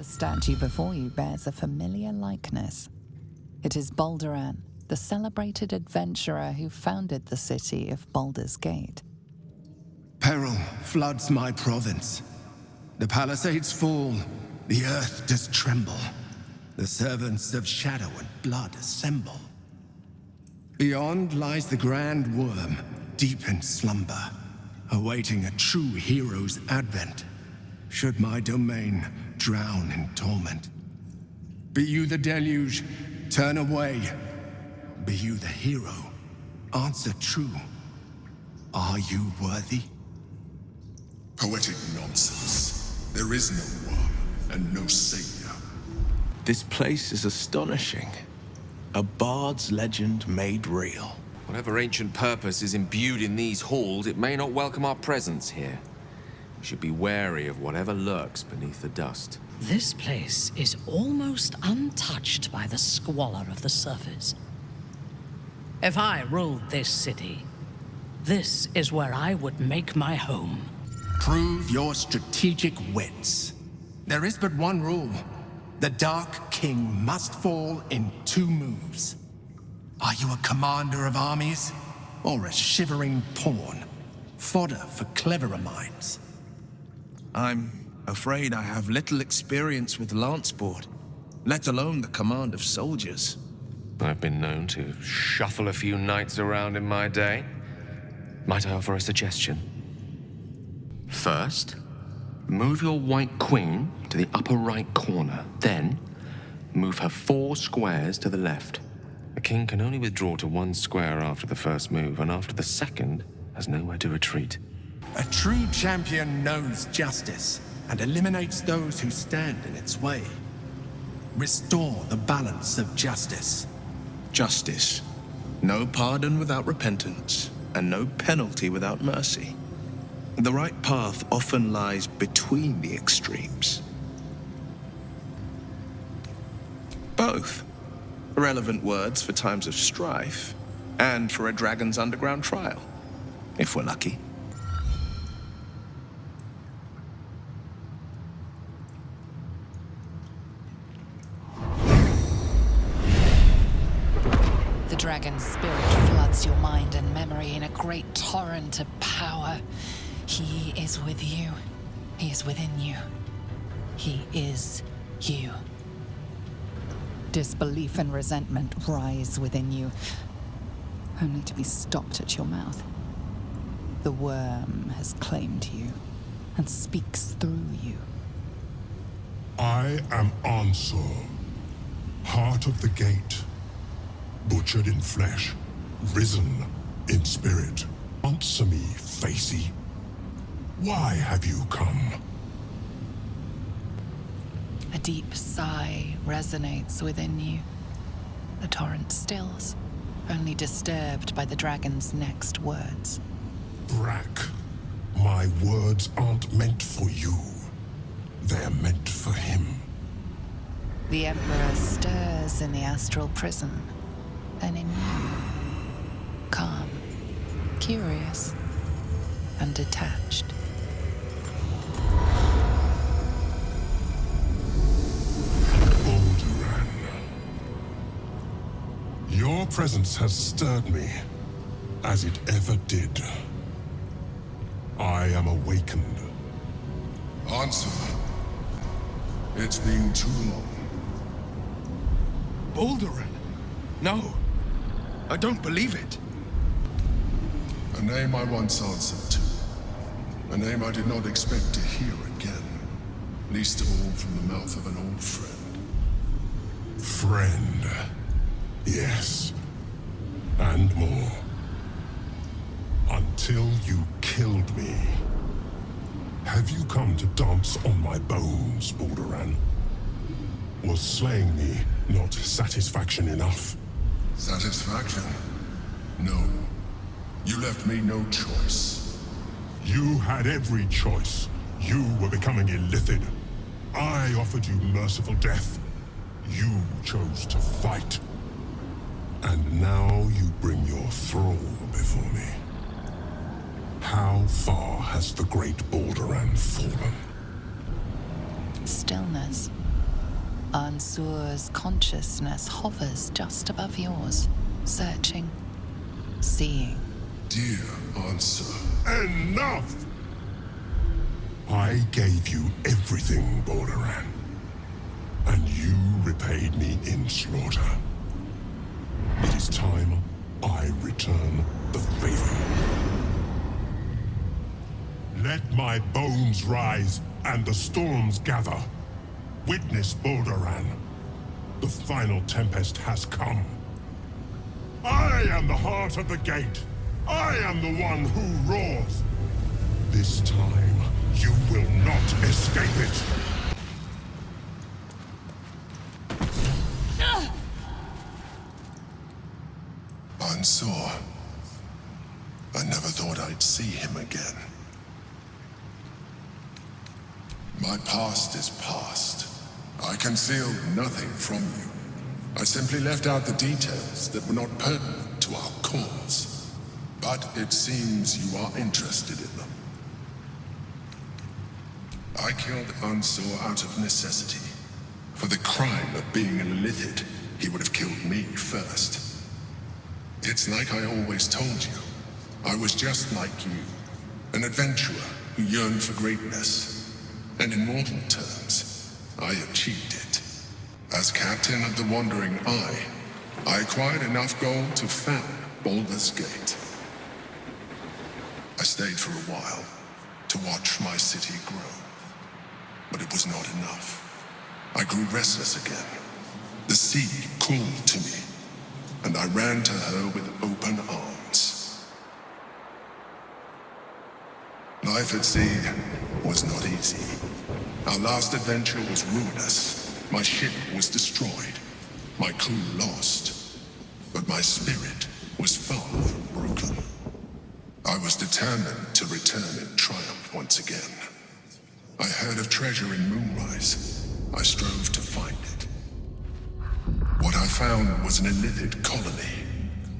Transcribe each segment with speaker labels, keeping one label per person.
Speaker 1: The statue before you bears a familiar likeness. It is Balduran, the celebrated adventurer who founded the city of Baldur's Gate.
Speaker 2: Peril floods my province. The palisades fall, the earth does tremble. The servants of shadow and blood assemble. Beyond lies the grand worm, deep in slumber, awaiting a true hero's advent, should my domain drown in torment. Be you the deluge, turn away. Be you the hero, answer true. Are you worthy?
Speaker 3: Poetic nonsense. There is no worm and no savior.
Speaker 4: This place is astonishing. A bard's legend made real.
Speaker 5: Whatever ancient purpose is imbued in these halls, it may not welcome our presence here. We should be wary of whatever lurks beneath the dust.
Speaker 6: This place is almost untouched by the squalor of the surface. If I ruled this city, this is where I would make my home.
Speaker 2: Prove your strategic wits. There is but one rule. The Dark King must fall in 2 moves. Are you a commander of armies, or a shivering pawn? Fodder for cleverer minds.
Speaker 4: I'm afraid I have little experience with lanceboard, let alone the command of soldiers.
Speaker 5: I've been known to shuffle a few knights around in my day. Might I offer a suggestion? First, move your white queen to the upper right corner. Then, move her 4 squares to the left. The king can only withdraw to 1 square after the first move, and after the second, has nowhere to retreat.
Speaker 2: A true champion knows justice and eliminates those who stand in its way. Restore the balance of justice.
Speaker 4: Justice. No pardon without repentance, and no penalty without mercy. The right path often lies between the extremes. Both. Relevant words for times of strife, and for a dragon's underground trial, if we're lucky.
Speaker 1: The dragon's spirit floods your mind and memory in a great torrent of power. He is with you. He is within you. He is you. Disbelief and resentment rise within you, only to be stopped at your mouth. The worm has claimed you and speaks through you.
Speaker 3: I am Answer, heart of the gate, butchered in flesh, risen in spirit. Answer me, Facey. Why have you come?
Speaker 1: A deep sigh resonates within you. The torrent stills, only disturbed by the dragon's next words.
Speaker 3: Brack, my words aren't meant for you. They're meant for him.
Speaker 1: The Emperor stirs in the astral prison, then in you. Calm, curious, and detached.
Speaker 3: Balduran. Your presence has stirred me, as it ever did. I am awakened. Answer. It's been too long.
Speaker 4: Balduran? No. I don't believe it.
Speaker 3: A name I once answered to. A name I did not expect to hear again. Least of all from the mouth of an old friend. Friend. Yes. And more. Until you killed me. Have you come to dance on my bones, Balduran? Was slaying me not satisfaction enough? Satisfaction? No. You left me no choice. You had every choice. You were becoming illithid. I offered you merciful death. You chose to fight. And now you bring your thrall before me. How far has the great Balduran fallen?
Speaker 1: Stillness Ansur's consciousness hovers just above yours, searching, seeing.
Speaker 3: Dear Ansur, enough! I gave you everything, Balduran, and you repaid me in slaughter. It is time I return the favor. Let my bones rise and the storms gather. Witness, Balduran. The final tempest has come. I am the heart of the gate. I am the one who roars. This time, you will not escape it. Ansur. I never thought I'd see him again. My past is past. I concealed nothing from you. I simply left out the details that were not pertinent to our cause. But it seems you are interested in them. I killed Ansur out of necessity. For the crime of being a Lithid, he would have killed me first. It's like I always told you. I was just like you, an adventurer who yearned for greatness. And in mortal terms, I achieved it. As captain of the Wandering Eye, I acquired enough gold to found Baldur's Gate. I stayed for a while to watch my city grow. But it was not enough. I grew restless again. The sea called to me, and I ran to her with open arms. Life at sea was not easy. Our last adventure was ruinous. My ship was destroyed. My crew lost. But my spirit was far from broken. I was determined to return in triumph once again. I heard of treasure in Moonrise. I strove to find it. What I found was an illithid colony,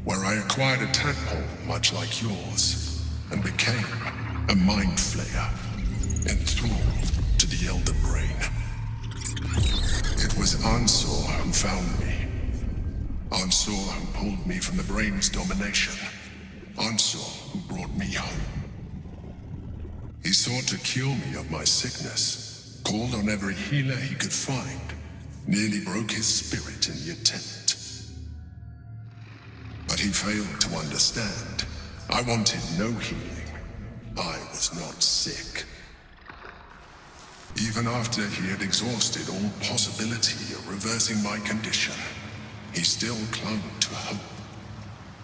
Speaker 3: where I acquired a tadpole much like yours, and became a mind flayer, enthralled to the Elder Brain. It was Ansur who found me. Ansur who pulled me from the Brain's domination. Ansur who brought me home. He sought to cure me of my sickness, called on every healer he could find, nearly broke his spirit in the attempt. But he failed to understand. I wanted no healing. I was not sick. Even after he had exhausted all possibility of reversing my condition, he still clung to hope.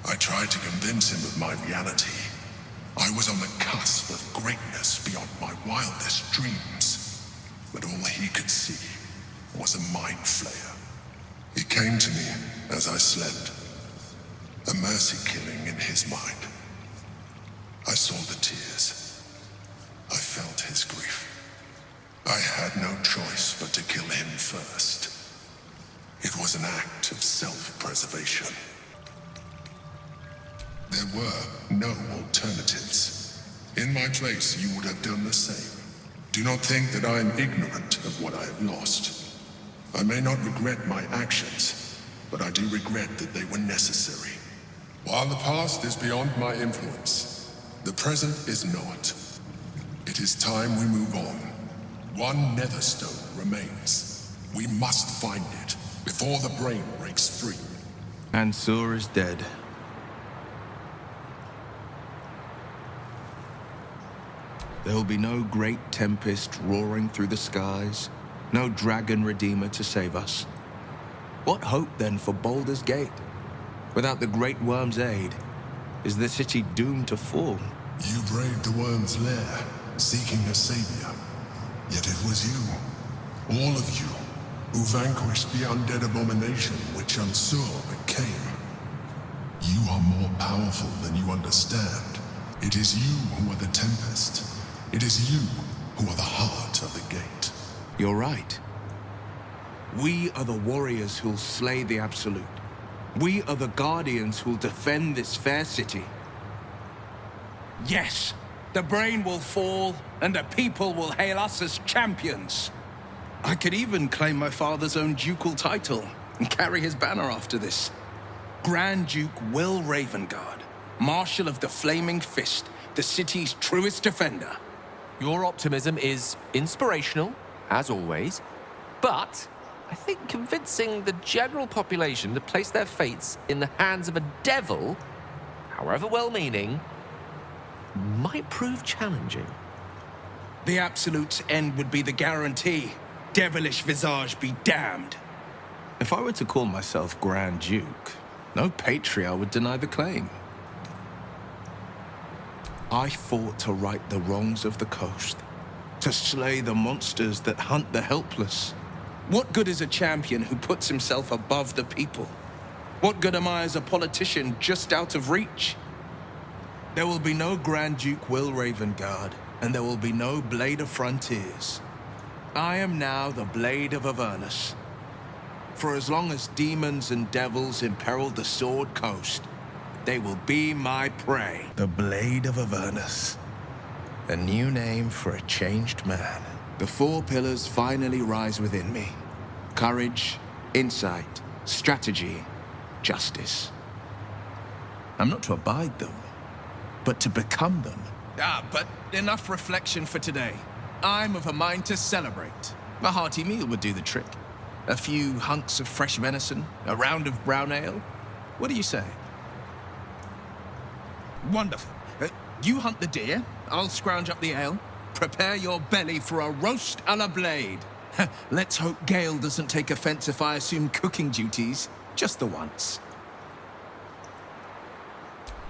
Speaker 3: I tried to convince him of my reality. I was on the cusp of greatness beyond my wildest dreams. But all he could see was a mind flayer. He came to me as I slept, a mercy killing in his mind. I saw the tears. I felt his grief. I had no choice but to kill him first. It was an act of self-preservation. There were no alternatives. In my place, you would have done the same. Do not think that I am ignorant of what I have lost. I may not regret my actions, but I do regret that they were necessary. While the past is beyond my influence, the present is not. It is time we move on. One netherstone remains. We must find it before the brain breaks free.
Speaker 4: Ansur is dead. There will be no great tempest roaring through the skies, no dragon redeemer to save us. What hope then for Baldur's Gate? Without the great worm's aid, is the city doomed to fall?
Speaker 3: You braved the worm's lair, seeking a savior. Yet it was you, all of you, who vanquished the undead abomination which Ansur became. You are more powerful than you understand. It is you who are the Tempest. It is you who are the heart of the gate.
Speaker 4: You're right. We are the warriors who'll slay the Absolute. We are the guardians who'll defend this fair city.
Speaker 7: Yes, the brain will fall, and the people will hail us as champions.
Speaker 4: I could even claim my father's own ducal title and carry his banner after this. Grand Duke Wyll Ravengard, Marshal of the Flaming Fist, the city's truest defender.
Speaker 5: Your optimism is inspirational, as always, but I think convincing the general population to place their fates in the hands of a devil, however well-meaning, might prove challenging.
Speaker 4: The Absolute's end would be the guarantee. Devilish visage be damned. If I were to call myself Grand Duke, no patriarch would deny the claim. I fought to right the wrongs of the coast, to slay the monsters that hunt the helpless. What good is a champion who puts himself above the people? What good am I as a politician just out of reach? There will be no Grand Duke Wyll Ravengard, and there will be no Blade of Frontiers. I am now the Blade of Avernus. For as long as demons and devils imperil the Sword Coast, they will be my prey. The Blade of Avernus. A new name for a changed man. The four pillars finally rise within me. Courage, insight, strategy, justice. I'm not to abide them, but to become them. But enough reflection for today. I'm of a mind to celebrate. A hearty meal would do the trick. A few hunks of fresh venison, a round of brown ale. What do you say? Wonderful. You hunt the deer, I'll scrounge up the ale. Prepare your belly for a roast a la Blade. Let's hope Gale doesn't take offense if I assume cooking duties, just the once.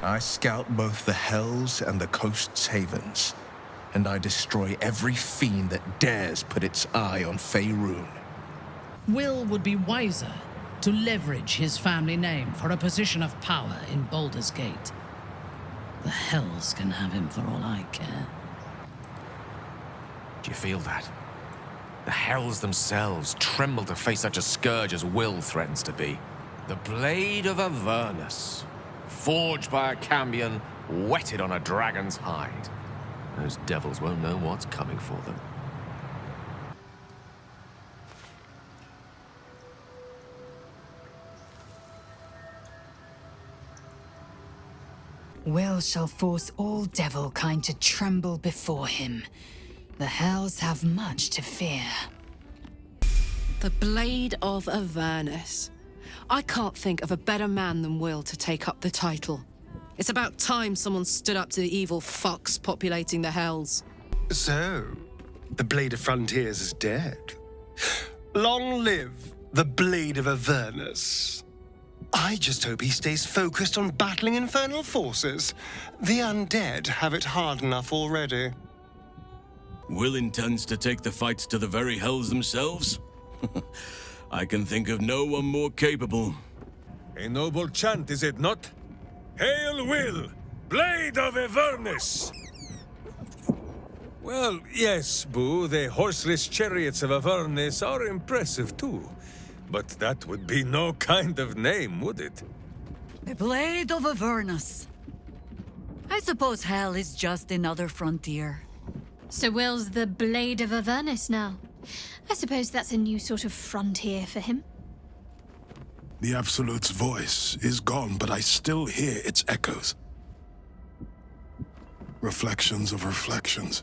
Speaker 4: I scout both the hells and the coast's havens, and I destroy every fiend that dares put its eye on Faerun.
Speaker 6: Wyll would be wiser to leverage his family name for a position of power in Baldur's Gate. The hells can have him for all I care.
Speaker 5: Do you feel that? The hells themselves tremble to face such a scourge as Wyll threatens to be. The Blade of Avernus, forged by a cambion, whetted on a dragon's hide. Those devils won't know what's coming for them.
Speaker 1: Wyll shall force all devil kind to tremble before him. The hells have much to fear.
Speaker 7: The Blade of Avernus. I can't think of a better man than Wyll to take up the title. It's about time someone stood up to the evil fucks populating the hells.
Speaker 8: So, the Blade of Frontiers is dead. Long live the Blade of Avernus. I just hope he stays focused on battling infernal forces. The undead have it hard enough already.
Speaker 9: Wyll intends to take the fights to the very hells themselves? I can think of no one more capable.
Speaker 10: A noble chant, is it not? Hail Wyll, Blade of Avernus! Well, yes, Boo, the horseless chariots of Avernus are impressive too. But that would be no kind of name, would it?
Speaker 11: The Blade of Avernus. I suppose hell is just another frontier.
Speaker 12: So Wyll's the Blade of Avernus now. I suppose that's a new sort of frontier for him.
Speaker 3: The Absolute's voice is gone, but I still hear its echoes. Reflections of reflections.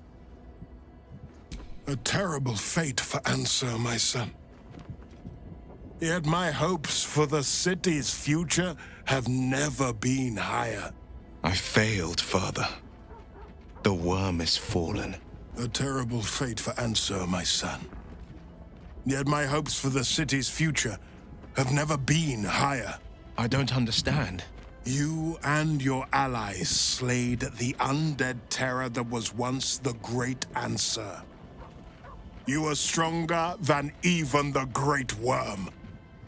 Speaker 3: A terrible fate for Ansur, my son. Yet my hopes for the city's future have never been higher.
Speaker 4: I failed, Father. The worm is fallen.
Speaker 3: A terrible fate for Ansur, my son. Yet my hopes for the city's future have never been higher.
Speaker 4: I don't understand.
Speaker 3: You and your allies slayed the undead terror that was once the great Ansur. You are stronger than even the great worm.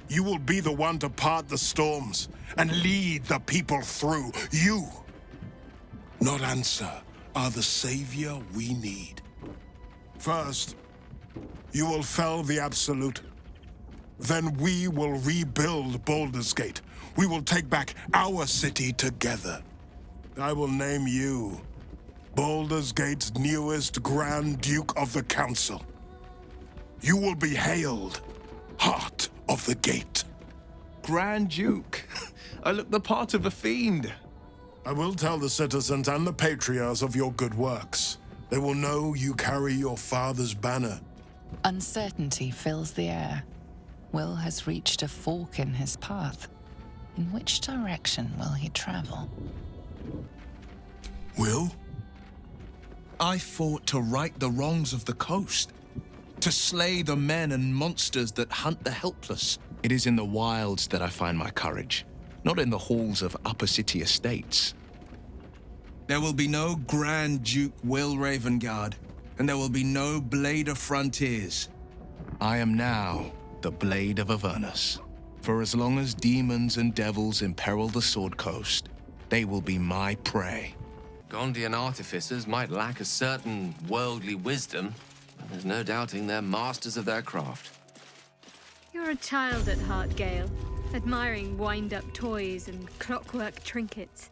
Speaker 3: You will be the one to part the storms and lead the people through. You, not Ansur, are the savior we need. First, you will fell the Absolute. Then we will rebuild Baldur's Gate. We will take back our city together. I will name you Baldur's Gate's newest Grand Duke of the Council. You will be hailed Heart of the Gate.
Speaker 4: Grand Duke, I look the part of a fiend.
Speaker 3: I will tell the citizens and the patriarchs of your good works. They will know you carry your father's banner.
Speaker 1: Uncertainty fills the air. Wyll has reached a fork in his path. In which direction will he travel?
Speaker 3: Wyll?
Speaker 4: I fought to right the wrongs of the coast, to slay the men and monsters that hunt the helpless. It is in the wilds that I find my courage, not in the halls of upper city estates. There will be no Grand Duke Wyll Ravengard, and there will be no Blade of Frontiers. I am now the Blade of Avernus. For as long as demons and devils imperil the Sword Coast, they will be my prey.
Speaker 5: Gondian artificers might lack a certain worldly wisdom, but there's no doubting they're masters of their craft.
Speaker 12: You're a child at heart, Gale, admiring wind-up toys and clockwork trinkets.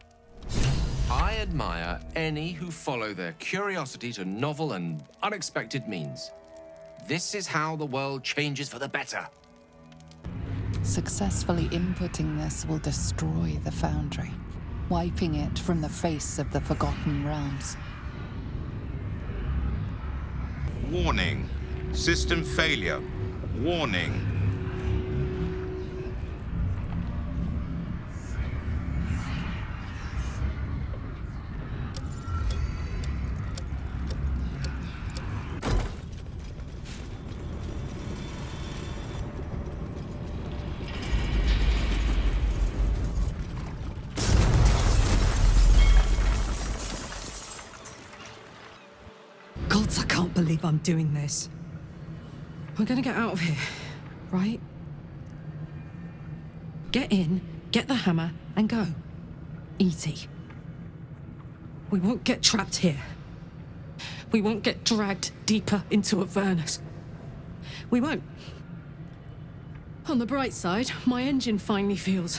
Speaker 5: I admire any who follow their curiosity to novel and unexpected means. This is how the world changes for the better.
Speaker 1: Successfully inputting this will destroy the foundry, wiping it from the face of the Forgotten Realms.
Speaker 13: Warning. System failure. Warning.
Speaker 7: Gods, I can't believe I'm doing this. We're gonna get out of here, right? Get in, get the hammer, and go. Easy. We won't get trapped here. We won't get dragged deeper into Avernus. We won't. On the bright side, my engine finally feels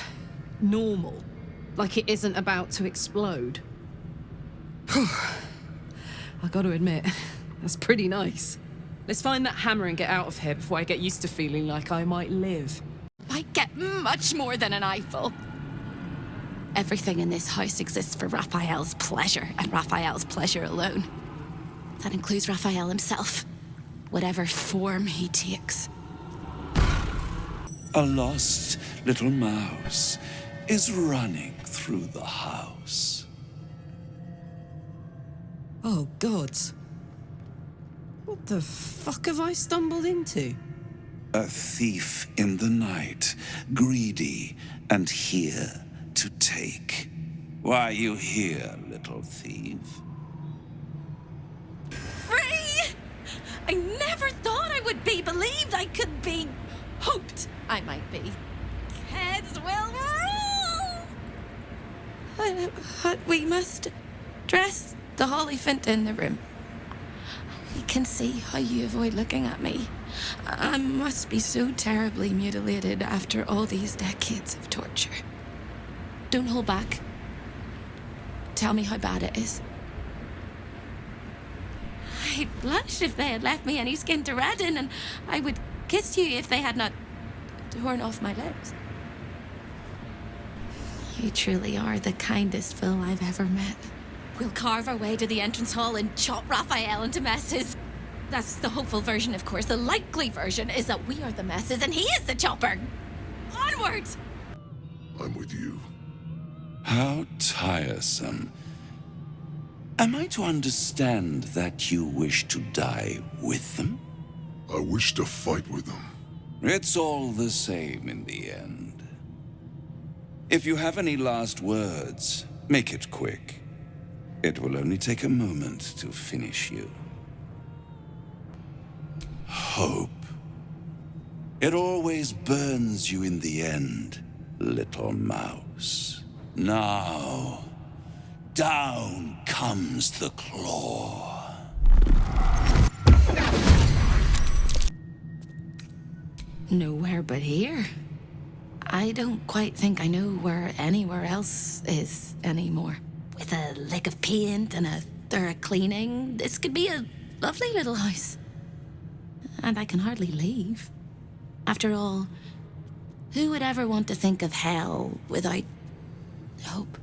Speaker 7: normal. Like it isn't about to explode. I gotta admit, that's pretty nice. Let's find that hammer and get out of here before I get used to feeling like I might live.
Speaker 14: I get much more than an eyeful. Everything in this house exists for Raphael's pleasure, and Raphael's pleasure alone. That includes Raphael himself, whatever form he takes.
Speaker 15: A lost little mouse is running through the house.
Speaker 7: Oh, gods. What the fuck have I stumbled into?
Speaker 15: A thief in the night, greedy and here to take. Why are you here, little thief?
Speaker 14: Free! I never thought I would be believed. I could be hoped I might be. Heads will roll! But we must dress the Hollyphant in the room. I can see how you avoid looking at me. I must be so terribly mutilated after all these decades of torture. Don't hold back. Tell me how bad it is. I'd blush if they had left me any skin to redden, and I would kiss you if they had not torn off my lips. You truly are the kindest fool I've ever met. We'll carve our way to the entrance hall and chop Raphael into messes. That's the hopeful version, of course. The likely version is that we are the messes and he is the chopper. Onwards!
Speaker 3: I'm with you.
Speaker 15: How tiresome. Am I to understand that you wish to die with them?
Speaker 3: I wish to fight with them.
Speaker 15: It's all the same in the end. If you have any last words, make it quick. It will only take a moment to finish you. Hope. It always burns you in the end, little mouse. Now, down comes the claw.
Speaker 14: Nowhere but here. I don't quite think I know where anywhere else is anymore. With a lick of paint and a thorough cleaning, this could be a lovely little house. and I can hardly leave. After all, who would ever want to think of hell without hope?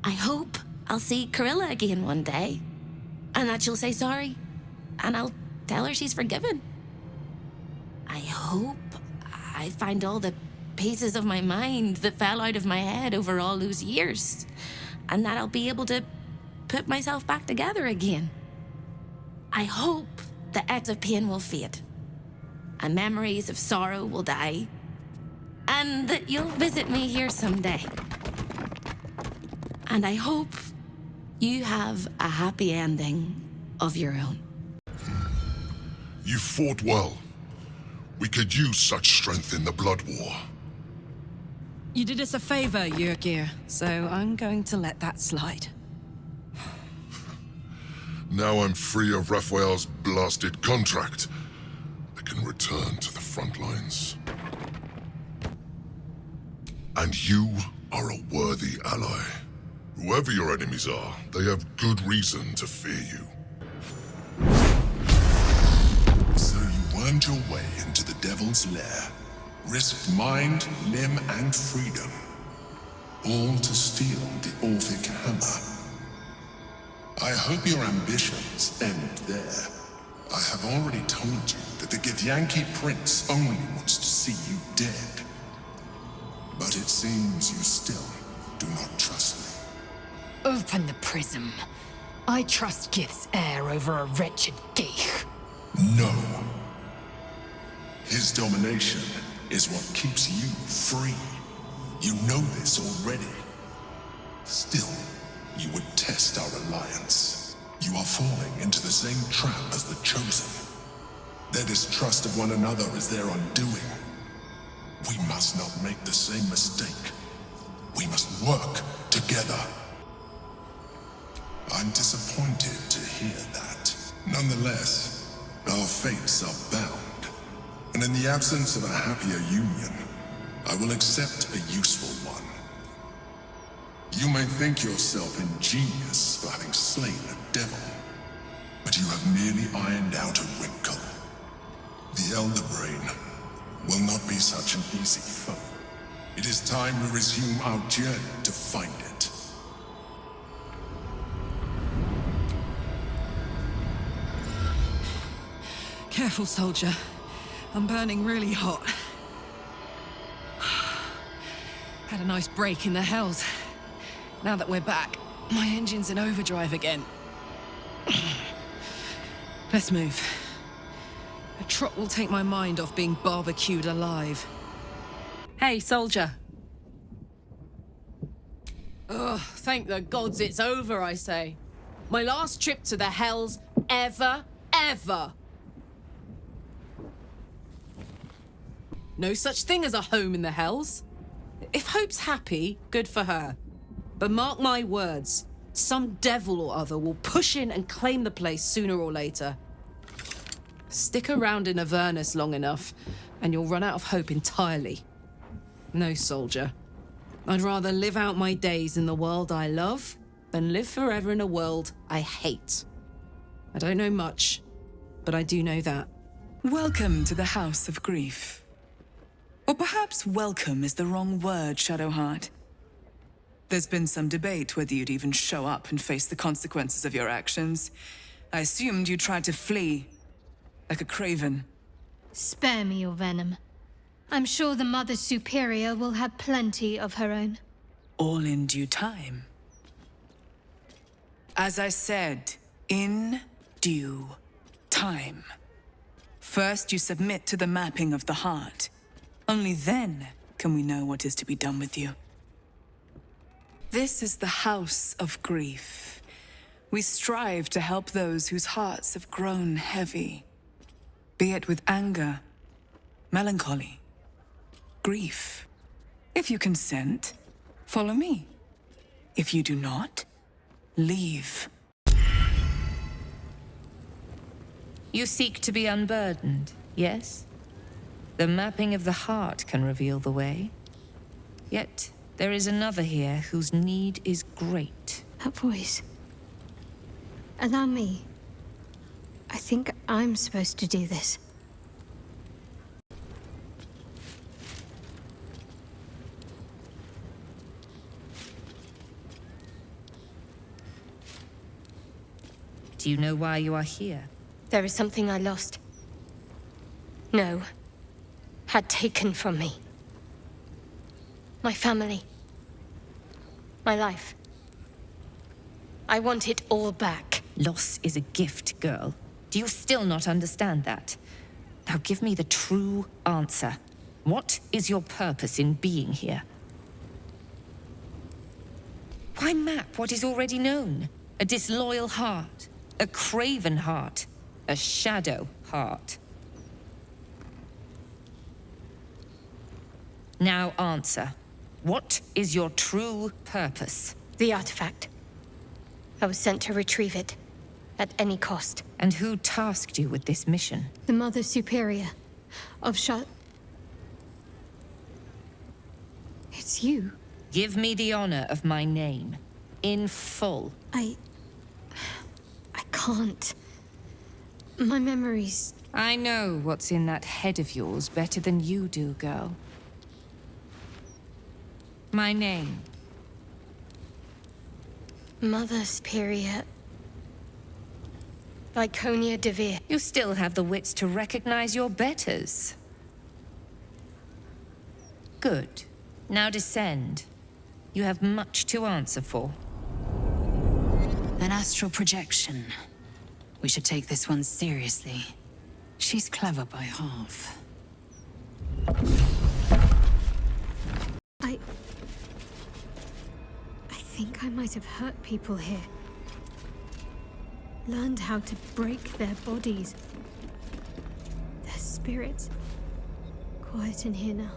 Speaker 14: I hope I'll see Karlach again one day, and that she'll say sorry, and I'll tell her she's forgiven. I hope I find all the pieces of my mind that fell out of my head over all those years, and that I'll be able to put myself back together again. I hope the acts of pain will fade, and memories of sorrow will die, and that you'll visit me here someday. And I hope you have a happy ending of your own.
Speaker 3: You fought well. We could use such strength in the Blood War.
Speaker 7: You did us a favor, Yrgir, so I'm going to let that slide.
Speaker 3: Now I'm free of Raphael's blasted contract. I can return to the front lines. And you are a worthy ally. Whoever your enemies are, they have good reason to fear you. So you wormed your way into the Devil's Lair, risked mind, limb, and freedom, all to steal the Orphic hammer. I hope your ambitions end there. I have already told you that the Githyanki Prince only wants to see you dead. But it seems you still do not trust me.
Speaker 1: Open the prism. I trust Gith's heir over a wretched geich.
Speaker 3: No. His domination is what keeps you free. You know this already. Still, you would test our alliance. You are falling into the same trap as the Chosen. Their distrust of one another is their undoing. We must not make the same mistake. We must work together. I'm disappointed to hear that. Nonetheless, our fates are bound. And in the absence of a happier union, I will accept a useful one. You may think yourself ingenious for having slain a devil, but you have merely ironed out a wrinkle. The Elder Brain will not be such an easy foe. It is time we resume our journey to find it.
Speaker 7: Careful, soldier. I'm burning really hot. Had a nice break in the hells. Now that we're back, my engine's in overdrive again. Let's move. A trot will take my mind off being barbecued alive. Hey, soldier. Ugh, thank the gods it's over, I say. My last trip to the hells ever. No such thing as a home in the hells. If Hope's happy, good for her. But mark my words, some devil or other will push in and claim the place sooner or later. Stick around in Avernus long enough, and you'll run out of hope entirely. No, soldier. I'd rather live out my days in the world I love than live forever in a world I hate. I don't know much, but I do know that.
Speaker 16: Welcome to the House of Grief. Or perhaps welcome is the wrong word, Shadowheart. There's been some debate whether you'd even show up and face the consequences of your actions. I assumed you tried to flee, like a craven.
Speaker 12: Spare me your venom. I'm sure the Mother Superior will have plenty of her own.
Speaker 16: All in due time. As I said, in due time. First, you submit to the mapping of the heart. Only then can we know what is to be done with you. This is the House of Grief. We strive to help those whose hearts have grown heavy. Be it with anger, melancholy, grief. If you consent, follow me. If you do not, leave.
Speaker 17: You seek to be unburdened, yes? The mapping of the heart can reveal the way. Yet, there is another here whose need is great.
Speaker 12: That voice. Allow me. I think I'm supposed to do this.
Speaker 17: Do you know why you are here?
Speaker 18: There is something I lost. No. Had taken from me. My family. My life. I want it all back.
Speaker 17: Loss is a gift, girl. Do you still not understand that? Now give me the true answer. What is your purpose in being here? Why map what is already known? A disloyal heart, a craven heart, a shadow heart. Now answer. What is your true purpose?
Speaker 18: The artifact. I was sent to retrieve it. At any cost.
Speaker 17: And who tasked you with this mission?
Speaker 12: The Mother Superior of It's you.
Speaker 17: Give me the honor of my name. In full.
Speaker 12: I can't. My memories...
Speaker 17: I know what's in that head of yours better than you do, girl. My name.
Speaker 18: Mother Superior... Viconia de Veer.
Speaker 17: You still have the wits to recognize your betters. Good. Now descend. You have much to answer for.
Speaker 19: An astral projection. We should take this one seriously. She's clever by half.
Speaker 12: I think I might have hurt people here. Learned how to break their bodies. Their spirits. Quiet in here now.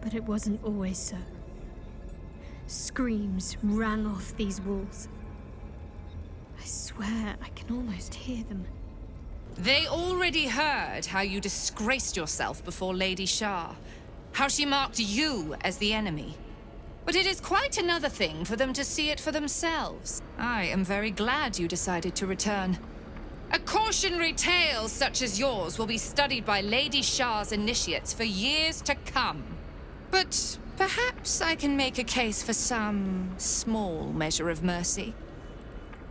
Speaker 12: But it wasn't always so. Screams rang off these walls. I swear I can almost hear them.
Speaker 17: They already heard how you disgraced yourself before Lady Shah. How she marked you as the enemy. But it is quite another thing for them to see it for themselves. I am very glad you decided to return. A cautionary tale such as yours will be studied by Lady Shah's initiates for years to come. But perhaps I can make a case for some small measure of mercy.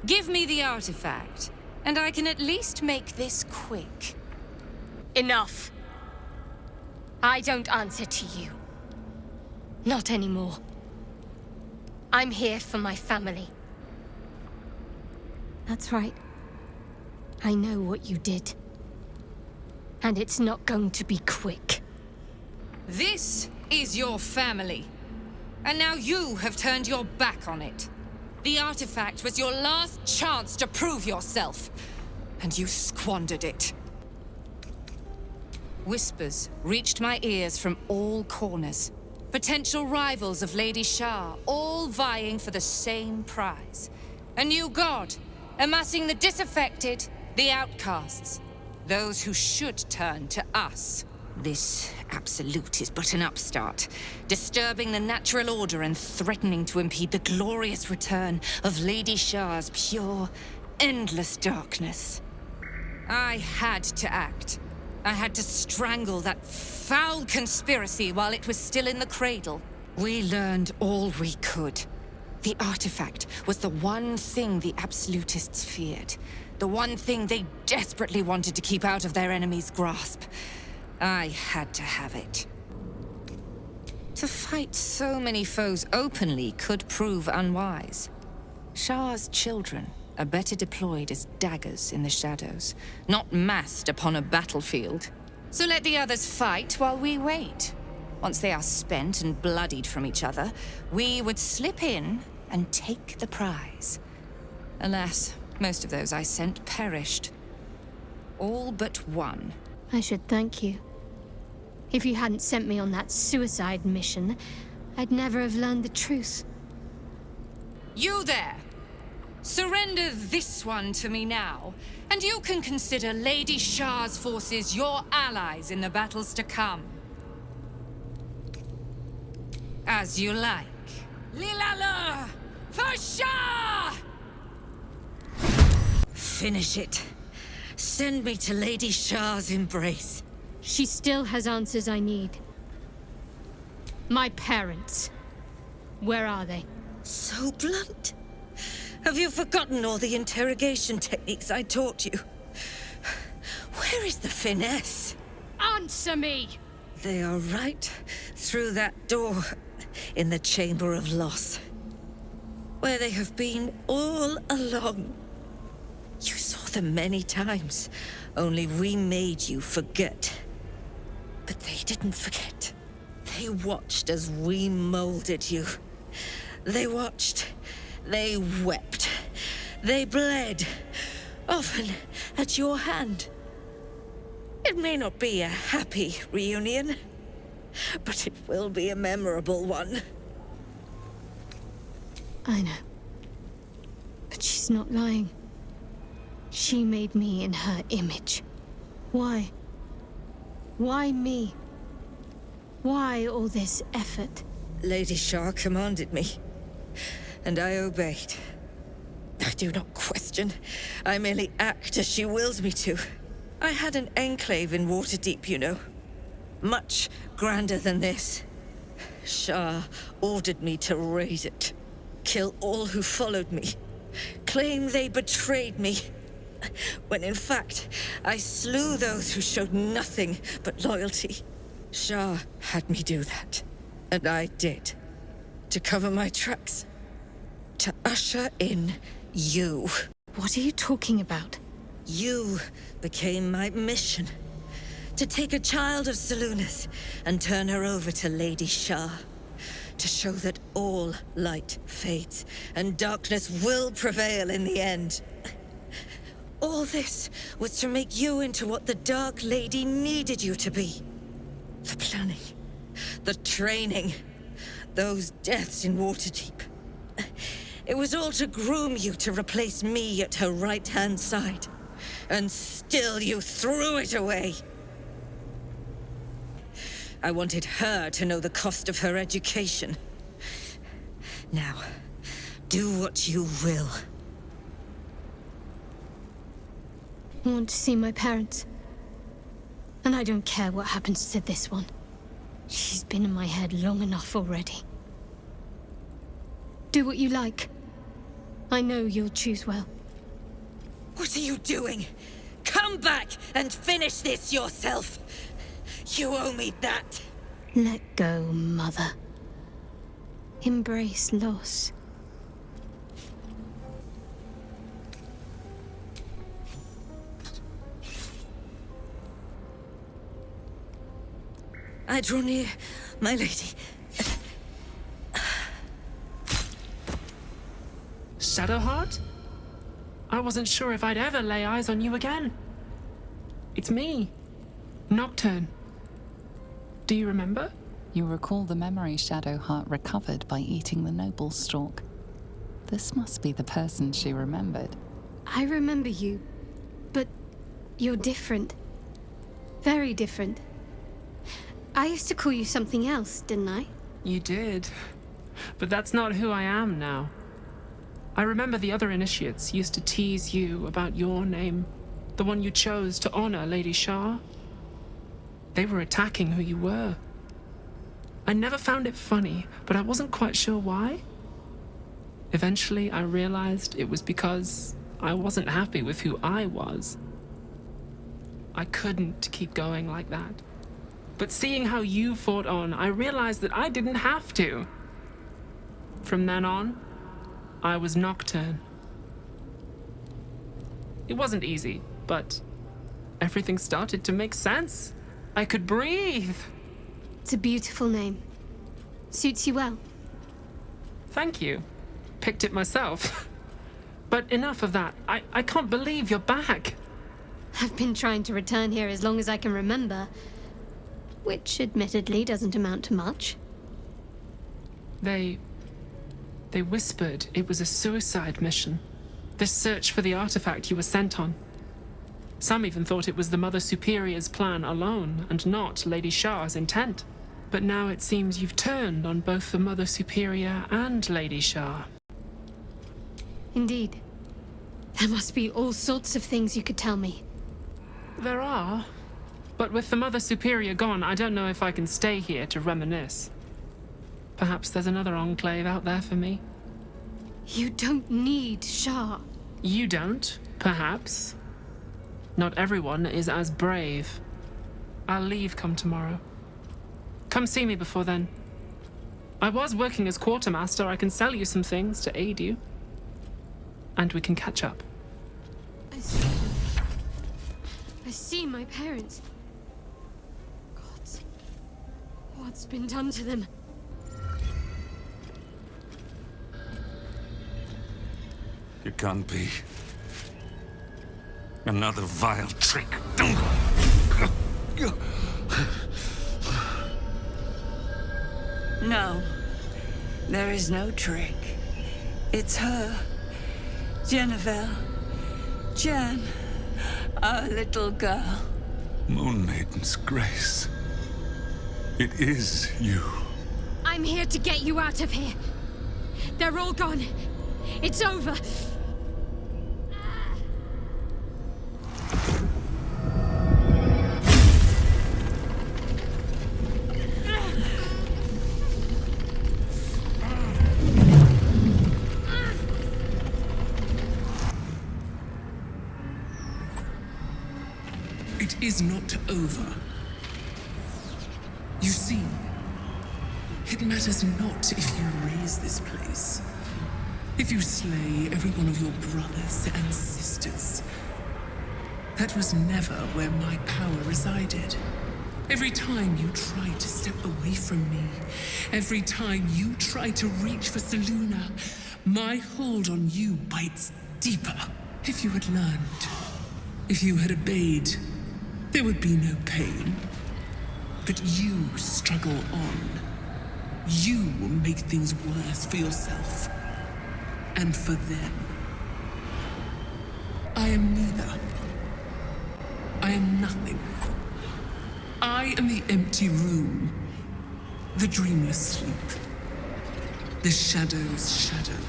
Speaker 17: Give me the artifact, and I can at least make this quick.
Speaker 18: Enough. I don't answer to you. Not anymore. I'm here for my family.
Speaker 12: That's right. I know what you did.
Speaker 18: And it's not going to be quick.
Speaker 17: This is your family. And now you have turned your back on it. The artifact was your last chance to prove yourself. And you squandered it. Whispers reached my ears from all corners. Potential rivals of Lady Shah, all vying for the same prize. A new god, amassing the disaffected, the outcasts. Those who should turn to us. This absolute is but an upstart, disturbing the natural order and threatening to impede the glorious return of Lady Shah's pure, endless darkness. I had to act. I had to strangle that foul conspiracy while it was still in the cradle. We learned all we could. The artifact was the one thing the absolutists feared. The one thing they desperately wanted to keep out of their enemy's grasp. I had to have it. To fight so many foes openly could prove unwise. Shah's children are better deployed as daggers in the shadows, not massed upon a battlefield. So let the others fight while we wait. Once they are spent and bloodied from each other, we would slip in and take the prize. Alas, most of those I sent perished. All but one.
Speaker 12: I should thank you. If you hadn't sent me on that suicide mission, I'd never have learned the truth.
Speaker 17: You there! Surrender this one to me now, and you can consider Lady Shah's forces your allies in the battles to come. As you like. Lilala! For Shah! Finish it. Send me to Lady Shah's embrace.
Speaker 12: She still has answers I need. My parents. Where are they?
Speaker 17: So blunt.
Speaker 20: Have you forgotten all the interrogation techniques I taught you? Where is the finesse?
Speaker 12: Answer me!
Speaker 20: They are right through that door in the Chamber of Loss, where they have been all along. You saw them many times, only we made you forget. But they didn't forget. They watched as we molded you. They watched. They wept. They bled. Often at your hand. It may not be a happy reunion, but it will be a memorable one.
Speaker 12: I know. But she's not lying. She made me in her image. Why? Why me? Why all this effort?
Speaker 20: Lady Shah commanded me, and I obeyed. I do not question. I merely act as she wills me to. I had an enclave in Waterdeep, you know. Much grander than this. Shah ordered me to raise it. Kill all who followed me. Claim they betrayed me. When in fact, I slew those who showed nothing but loyalty. Shah had me do that. And I did. To cover my tracks. To usher in you.
Speaker 12: What are you talking about?
Speaker 20: You became my mission. To take a child of Selûne's and turn her over to Lady Shah. To show that all light fades and darkness will prevail in the end. All this was to make you into what the Dark Lady needed you to be. The planning, the training, those deaths in Waterdeep. It was all to groom you to replace me at her right-hand side. And still you threw it away. I wanted her to know the cost of her education. Now, do what you will.
Speaker 12: I want to see my parents. And I don't care what happens to this one. She's been in my head long enough already. Do what you like. I know you'll choose well.
Speaker 20: What are you doing? Come back and finish this yourself. You owe me that.
Speaker 12: Let go, Mother. Embrace loss.
Speaker 20: I draw near, my lady.
Speaker 21: Shadowheart? I wasn't sure if I'd ever lay eyes on you again. It's me, Nocturne. Do you remember?
Speaker 1: You recall the memory Shadowheart recovered by eating the noble stalk. This must be the person she remembered.
Speaker 12: I remember you, but you're different. Very different. I used to call you something else, didn't I?
Speaker 21: You did. But that's not who I am now. I remember the other initiates used to tease you about your name, the one you chose to honor Lady Shah. They were attacking who you were. I never found it funny, but I wasn't quite sure why. Eventually, I realized it was because I wasn't happy with who I was. I couldn't keep going like that. But seeing how you fought on, I realized that I didn't have to. From then on, I was Nocturne. It wasn't easy, but everything started to make sense. I could breathe.
Speaker 12: It's a beautiful name. Suits you well.
Speaker 21: Thank you. Picked it myself. But enough of that. I can't believe you're back.
Speaker 12: I've been trying to return here as long as I can remember, which admittedly doesn't amount to much.
Speaker 21: They whispered it was a suicide mission. This search for the artifact you were sent on. Some even thought it was the Mother Superior's plan alone, and not Lady Shah's intent. But now it seems you've turned on both the Mother Superior and Lady Shah.
Speaker 12: Indeed. There must be all sorts of things you could tell me.
Speaker 21: There are. But with the Mother Superior gone, I don't know if I can stay here to reminisce. Perhaps there's another enclave out there for me.
Speaker 12: You don't need Shah.
Speaker 21: You don't, perhaps. Not everyone is as brave. I'll leave come tomorrow. Come see me before then. I was working as quartermaster. I can sell you some things to aid you. And we can catch up.
Speaker 12: I see them. I see my parents. Gods. What's been done to them?
Speaker 15: It can't be. Another vile trick.
Speaker 11: No. There is no trick. It's her. Jennifer. Jan. Our little girl.
Speaker 15: Moon Maiden's grace. It is you.
Speaker 12: I'm here to get you out of here. They're all gone. It's over.
Speaker 2: It is not over. You see, it matters not if you raise this place. If you slay every one of your brothers and sisters. That was never where my power resided. Every time you tried to step away from me, every time you tried to reach for Selûne, my hold on you bites deeper. If you had learned, if you had obeyed, there would be no pain. But you struggle on. You will make things worse for yourself. And for them. I am neither. I am nothing. I am the empty room. The dreamless sleep. The shadow's shadow.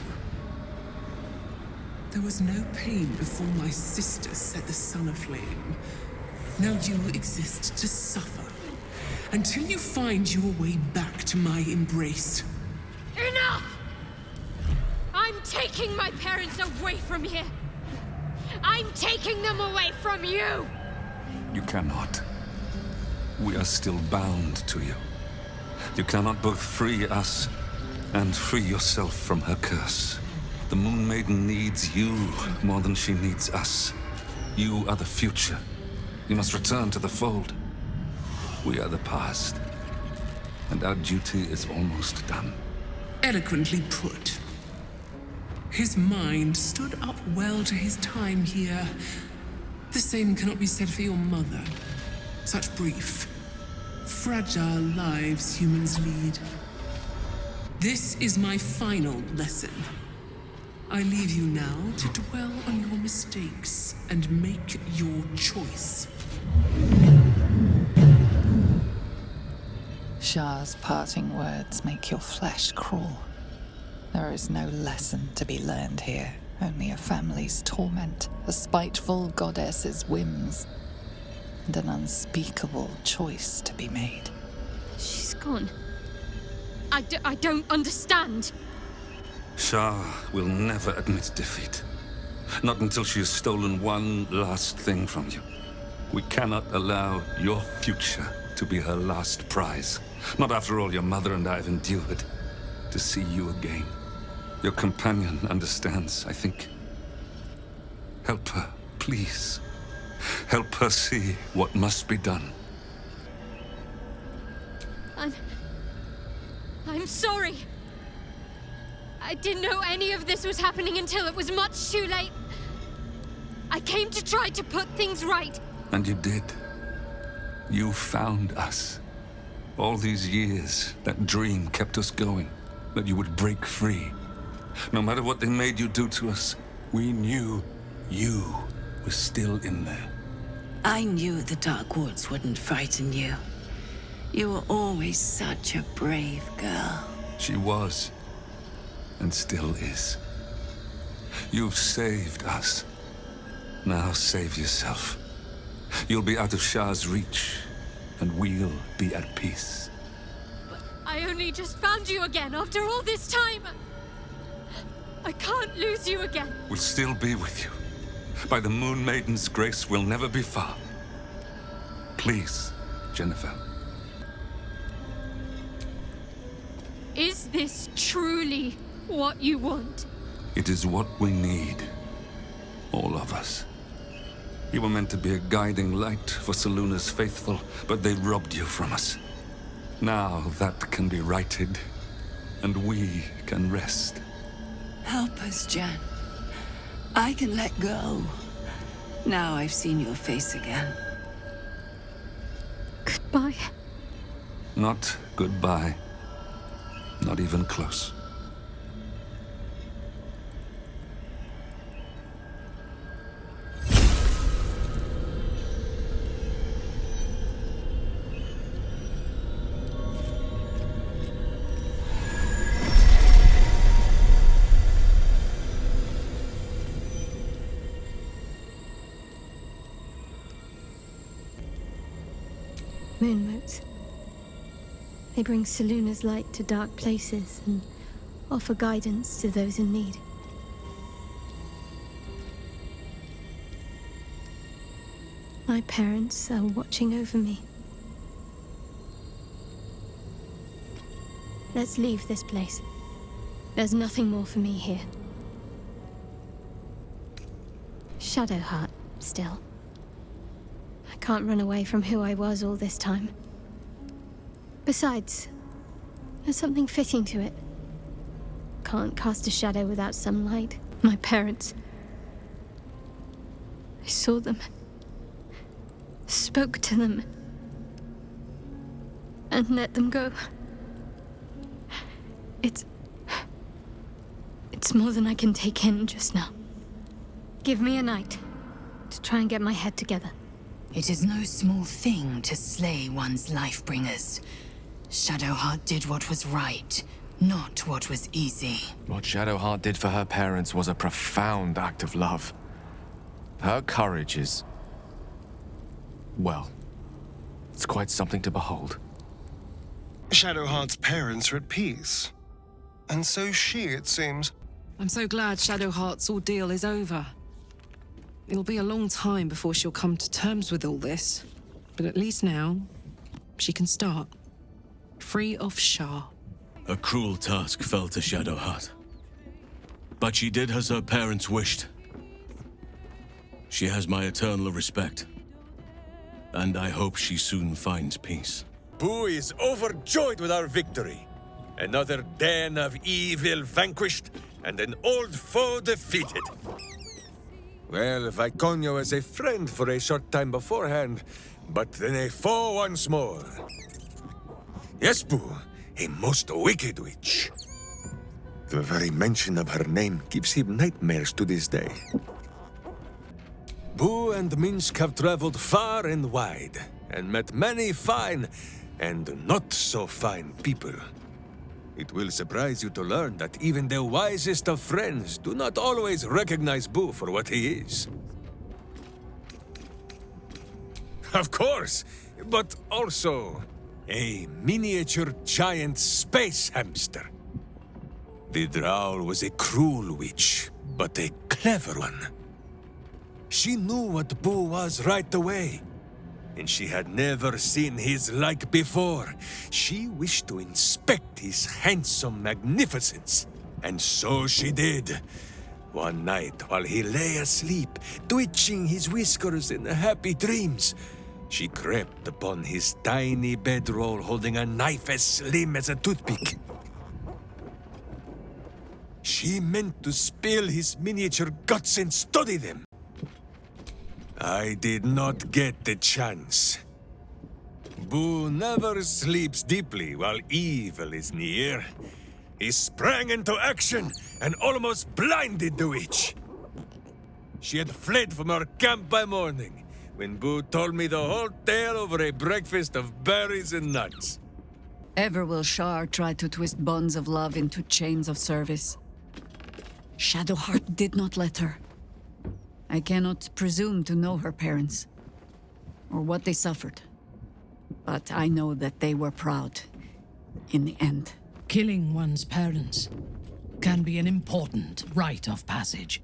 Speaker 2: There was no pain before my sister set the sun aflame. Now you exist to suffer. Until you find your way back to my embrace.
Speaker 12: Enough! I'm taking my parents away from here. I'm taking them away from you!
Speaker 15: You cannot. We are still bound to you. You cannot both free us and free yourself from her curse. The Moon Maiden needs you more than she needs us. You are the future. You must return to the fold. We are the past. And our duty is almost done.
Speaker 2: Eloquently put. His mind stood up well to his time here. The same cannot be said for your mother. Such brief, fragile lives humans lead. This is my final lesson. I leave you now to dwell on your mistakes and make your choice.
Speaker 1: Shah's parting words make your flesh crawl. There is no lesson to be learned here, only a family's torment, a spiteful goddess's whims, and an unspeakable choice to be made.
Speaker 12: She's gone. I don't understand.
Speaker 15: Shah will never admit defeat. Not until she has stolen one last thing from you. We cannot allow your future to be her last prize. Not after all your mother and I have endured. To see you again. Your companion understands, I think. Help her, please. Help her see what must be done.
Speaker 12: I'm sorry. I didn't know any of this was happening until it was much too late. I came to try to put things right.
Speaker 15: And you did. You found us. All these years, that dream kept us going. That you would break free. No matter what they made you do to us, we knew you were still in there.
Speaker 11: I knew the Dark Woods wouldn't frighten you. You were always such a brave girl.
Speaker 15: She was. And still is. You've saved us. Now save yourself. You'll be out of Shah's reach, and we'll be at peace.
Speaker 12: I only just found you again after all this time. I can't lose you again.
Speaker 15: We'll still be with you. By the Moon Maiden's grace, we'll never be far. Please, Jennifer.
Speaker 12: Is this truly what you want?
Speaker 15: It is what we need. All of us. You were meant to be a guiding light for Selûne's faithful, but they robbed you from us. Now that can be righted, and we can rest.
Speaker 11: Help us, Jen. I can let go. Now I've seen your face again.
Speaker 12: Goodbye.
Speaker 15: Not goodbye. Not even close.
Speaker 12: Moon motes. They bring Selûne's light to dark places and offer guidance to those in need. My parents are watching over me. Let's leave this place. There's nothing more for me here. Shadowheart, still. I can't run away from who I was all this time. Besides, there's something fitting to it. Can't cast a shadow without some light. My parents. I saw them. Spoke to them. And let them go. It's more than I can take in just now. Give me a night to try and get my head together.
Speaker 19: It is no small thing to slay one's life-bringers. Shadowheart did what was right, not what was easy.
Speaker 5: What Shadowheart did for her parents was a profound act of love. Her courage is... well, it's quite something to behold.
Speaker 8: Shadowheart's parents are at peace. And so she, it seems.
Speaker 7: I'm so glad Shadowheart's ordeal is over. It'll be a long time before she'll come to terms with all this. But at least now, she can start. Free of Shah.
Speaker 9: A cruel task fell to Shadowheart. But she did as her parents wished. She has my eternal respect. And I hope she soon finds peace.
Speaker 10: Boo is overjoyed with our victory. Another den of evil vanquished, and an old foe defeated. Well, Viconio was a friend for a short time beforehand, but then a foe once more. Yes, Boo, a most wicked witch. The very mention of her name gives him nightmares to this day. Boo and Minsc have traveled far and wide, and met many fine and not so fine people. It will surprise you to learn that even the wisest of friends do not always recognize Boo for what he is. Of course, but also a miniature giant space hamster. The Drow was a cruel witch, but a clever one. She knew what Boo was right away, and she had never seen his like before. She wished to inspect his handsome magnificence, and so she did. One night, while he lay asleep, twitching his whiskers in happy dreams, she crept upon his tiny bedroll holding a knife as slim as a toothpick. She meant to spill his miniature guts and study them. I did not get the chance. Boo never sleeps deeply while evil is near. He sprang into action and almost blinded the witch. She had fled from our camp by morning, when Boo told me the whole tale over a breakfast of berries and nuts.
Speaker 11: Ever will Shar try to twist bonds of love into chains of service. Shadowheart did not let her. I cannot presume to know her parents, or what they suffered. But I know that they were proud, in the end.
Speaker 6: Killing one's parents can be an important rite of passage.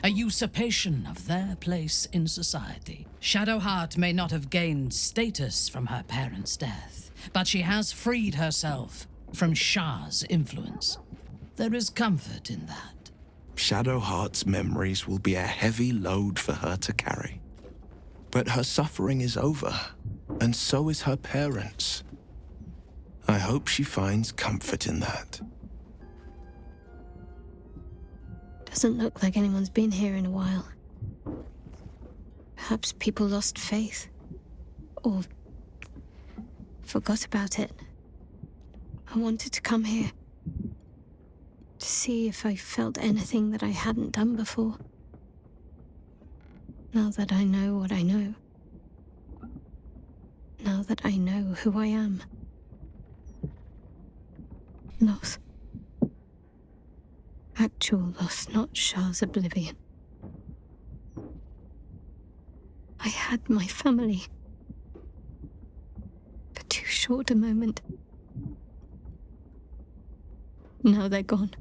Speaker 6: A usurpation of their place in society. Shadowheart may not have gained status from her parents' death, but she has freed herself from Shah's influence. There is comfort in that.
Speaker 4: Shadowheart's memories will be a heavy load for her to carry. But her suffering is over, and so is her parents'. I hope she finds comfort in that.
Speaker 12: Doesn't look like anyone's been here in a while. Perhaps people lost faith. Or forgot about it. I wanted to come here. To see if I felt anything that I hadn't done before. Now that I know what I know. Now that I know who I am. Loss. Actual loss, not Shah's oblivion. I had my family. For too short a moment. Now they're gone.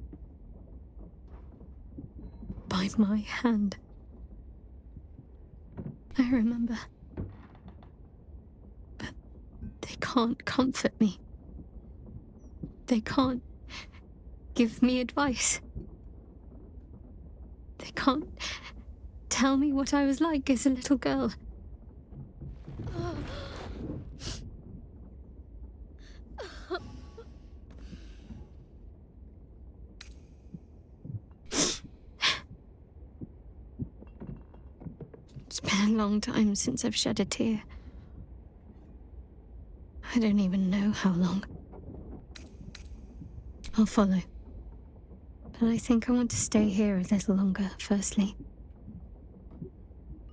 Speaker 12: By my hand. I remember. But they can't comfort me. They can't give me advice. They can't tell me what I was like as a little girl. It's been a long time since I've shed a tear. I don't even know how long. I'll follow. But I think I want to stay here a little longer, firstly.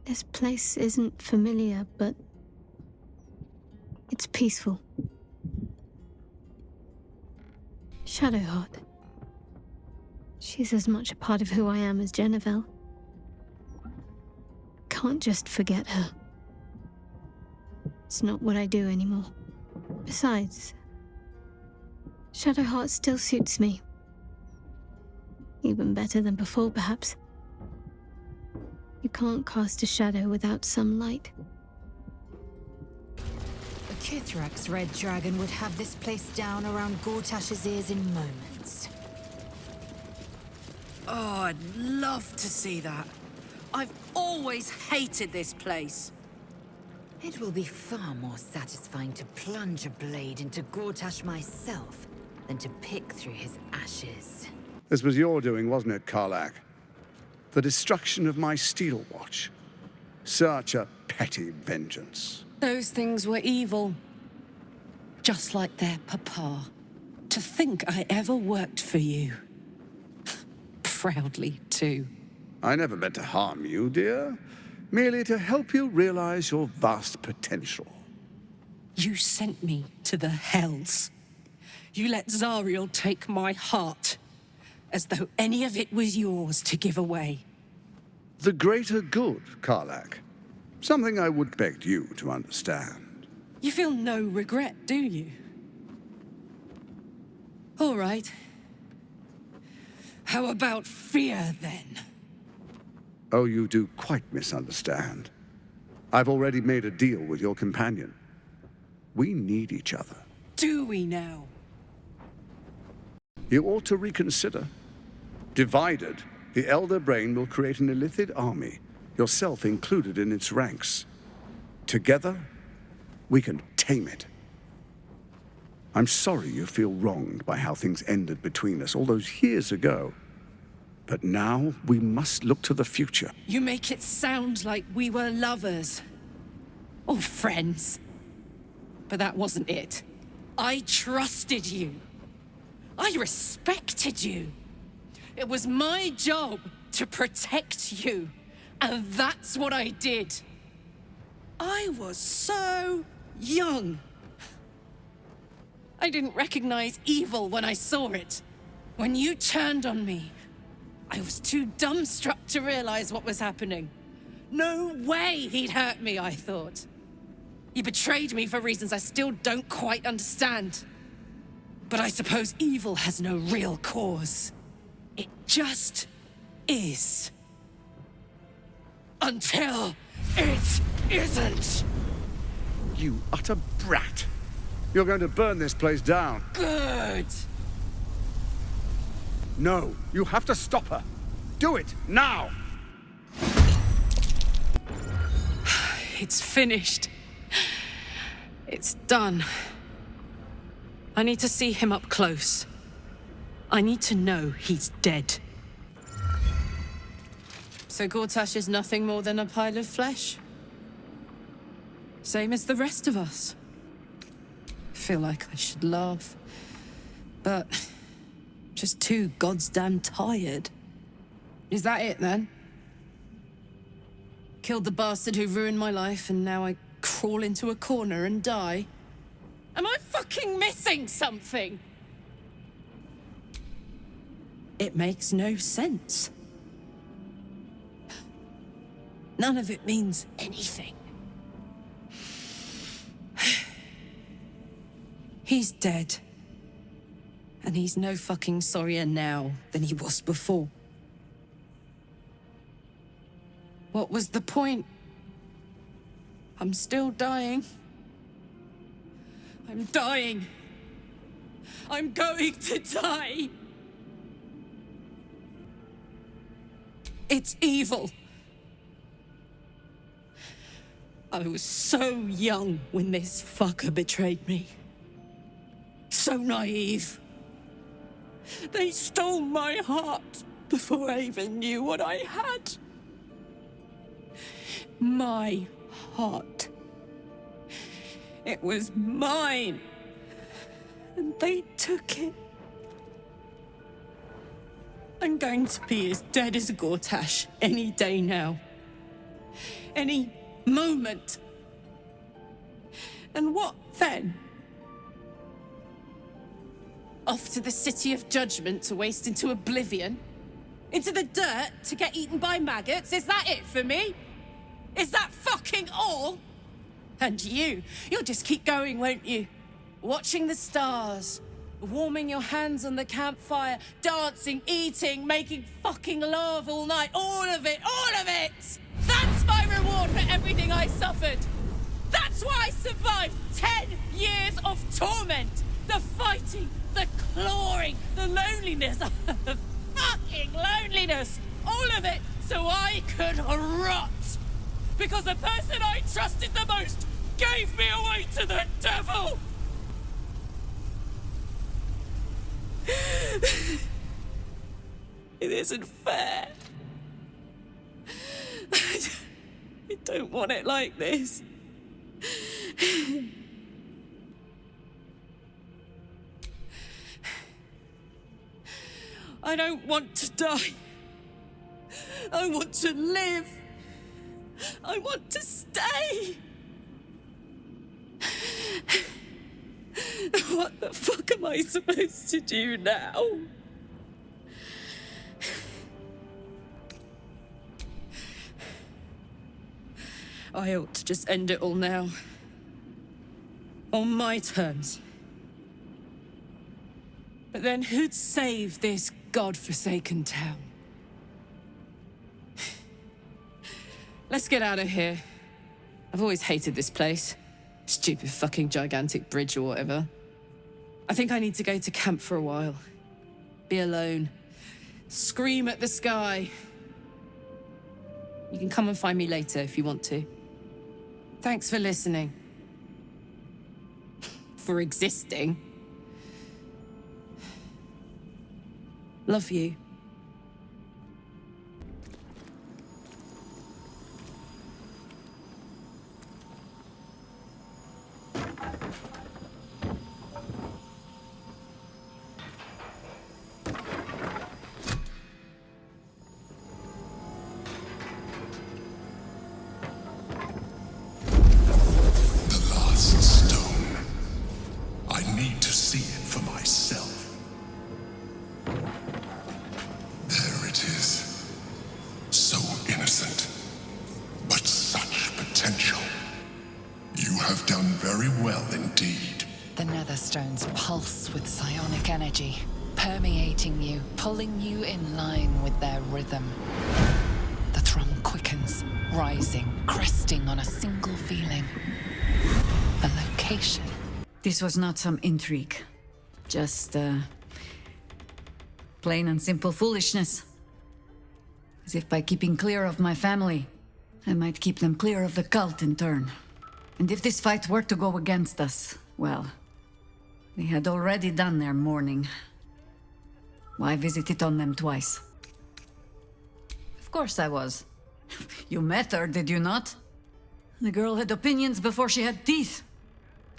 Speaker 12: This place isn't familiar, but it's peaceful. Shadowheart. She's as much a part of who I am as Jennifer. Can't just forget her. It's not what I do anymore. Besides, Shadowheart still suits me. Even better than before, perhaps. You can't cast a shadow without some light.
Speaker 19: A Kithrak's red dragon would have this place down around Gortash's ears in moments.
Speaker 7: Oh, I'd love to see that. I've always hated this place.
Speaker 19: It will be far more satisfying to plunge a blade into Gortash myself than to pick through his ashes.
Speaker 22: This was your doing, wasn't it, karlach? The destruction of my steel watch. Such a petty vengeance.
Speaker 7: Those things were evil. Just like their papa. To think I ever worked for you. Proudly, too.
Speaker 22: I never meant to harm you, dear. Merely to help you realize your vast potential.
Speaker 7: You sent me to the hells. You let Zariel take my heart. As though any of it was yours to give away.
Speaker 22: The greater good, karlach. Something I would beg you to understand.
Speaker 7: You feel no regret, do you? All right. How about fear, then?
Speaker 22: Oh, you do quite misunderstand. I've already made a deal with your companion. We need each other.
Speaker 7: Do we now?
Speaker 22: You ought to reconsider. Divided, the Elder Brain will create an illithid army, yourself included in its ranks. Together, we can tame it. I'm sorry you feel wronged by how things ended between us all those years ago. But now, we must look to the future.
Speaker 7: You make it sound like we were lovers. Or friends. But that wasn't it. I trusted you. I respected you. It was my job to protect you. And that's what I did. I was so young. I didn't recognize evil when I saw it. When you turned on me, I was too dumbstruck to realize what was happening. No way he'd hurt me, I thought. He betrayed me for reasons I still don't quite understand. But I suppose evil has no real cause. It just is. Until it isn't.
Speaker 22: You utter brat. You're going to burn this place down.
Speaker 7: Good.
Speaker 22: No, you have to stop her. Do it, now!
Speaker 7: It's finished. It's done. I need to see him up close. I need to know he's dead. So Gortash is nothing more than a pile of flesh? Same as the rest of us. I feel like I should laugh, but I'm just too goddamn tired. Is that it, then? Killed the bastard who ruined my life, and now I crawl into a corner and die? Am I fucking missing something? It makes no sense. None of it means anything. He's dead. And he's no fucking sorrier now than he was before. What was the point? I'm still dying. I'm dying. I'm going to die. It's evil. I was so young when this fucker betrayed me. So naive. They stole my heart before I even knew what I had. My heart. It was mine. And they took it. I'm going to be as dead as Gortash any day now. Any moment. And what then? Off to the City of Judgment to waste into oblivion? Into the dirt to get eaten by maggots? Is that it for me? Is that fucking all? And you'll just keep going, won't you? Watching the stars, warming your hands on the campfire, dancing, eating, making fucking love all night. All of it, all of it! That's my reward for everything I suffered. That's why I survived 10 years of torment. The fighting, the clawing, the loneliness, the fucking loneliness. All of it so I could rot. Because the person I trusted the most gave me away to the devil. It isn't fair. I don't want it like this. I don't want to die. I want to live. I want to stay. What the fuck am I supposed to do now? I ought to just end it all now. On my terms. But then who'd save this godforsaken town? Let's get out of here. I've always hated this place. Stupid fucking gigantic bridge or whatever. I think I need to go to camp for a while. Be alone. Scream at the sky. You can come and find me later if you want to. Thanks for listening. For existing. Love you.
Speaker 3: Very well indeed.
Speaker 1: The netherstones pulse with psionic energy. permeating you, pulling you in line with their rhythm. The thrum quickens, rising, cresting on a single feeling. A location.
Speaker 11: This was not some intrigue. Just, plain and simple foolishness. As if by keeping clear of my family, I might keep them clear of the cult in turn. And if this fight were to go against us, well, they had already done their mourning. Why visit it on them twice? Of course I was. You met her, did you not? The girl had opinions before she had teeth.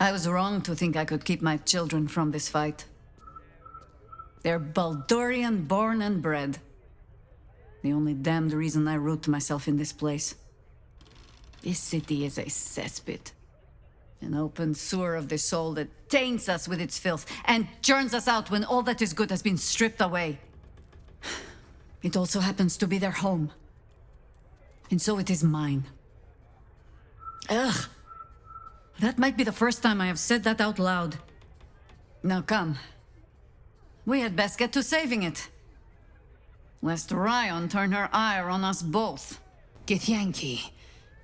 Speaker 11: I was wrong to think I could keep my children from this fight. They're Baldurian born and bred. The only damned reason I root myself in this place. This city is a cesspit. An open sewer of the soul that taints us with its filth and churns us out when all that is good has been stripped away. It also happens to be their home. And so it is mine. Ugh. That might be the first time I have said that out loud. Now come. We had best get to saving it. Lest Ryan turn her ire on us both.
Speaker 19: Githyanki.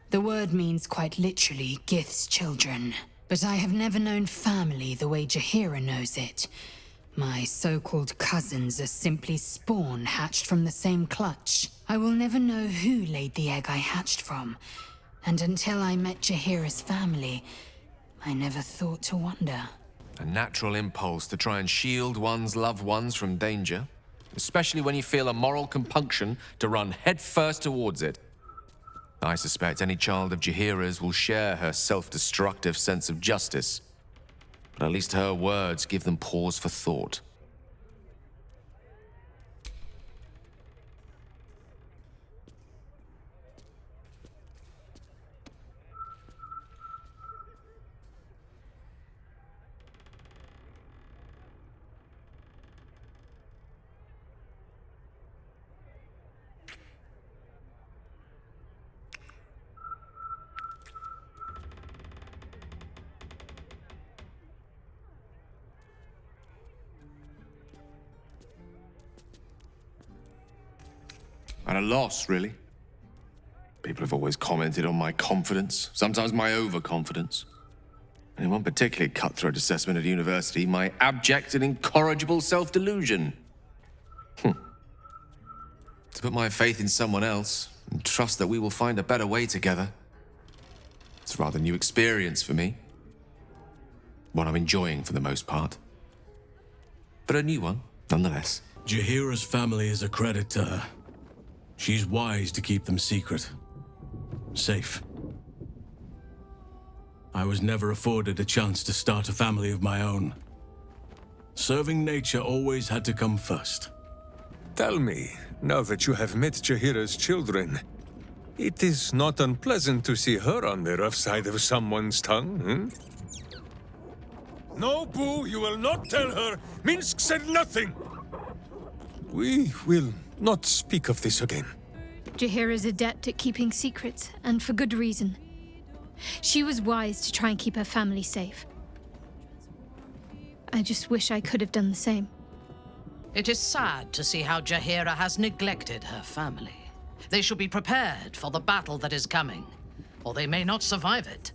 Speaker 19: The word means quite literally Gith's children. But I have never known family the way Jaheira knows it. My so-called cousins are simply spawn hatched from the same clutch. I will never know who laid the egg I hatched from. And until I met Jaheira's family, I never thought to wonder.
Speaker 5: A natural impulse to try and shield one's loved ones from danger, especially when you feel a moral compunction to run headfirst towards it. I suspect any child of Jaheira's will share her self-destructive sense of justice, but at least her words give them pause for thought. At a loss, really. People have always commented on my confidence, sometimes my overconfidence. And in one particularly cutthroat assessment at university, my abject and incorrigible self-delusion. To put my faith in someone else and trust that we will find a better way together. It's a rather new experience for me. One I'm enjoying for the most part. But a new one, nonetheless.
Speaker 9: Jaheira's family is a credit to her. She's wise to keep them secret. Safe. I was never afforded a chance to start a family of my own. Serving nature always had to come first.
Speaker 10: Tell me, now that you have met Jaheira's children, it is not unpleasant to see her on the rough side of someone's tongue, No, Boo, you will not tell her. Minsc said nothing. We will not speak of this again.
Speaker 18: Jaheira's adept at keeping secrets, and for good reason. She was wise to try and keep her family safe. I just wish I could have done the same.
Speaker 6: It is sad to see how Jaheira has neglected her family. They should be prepared for the battle that is coming, or they may not survive it.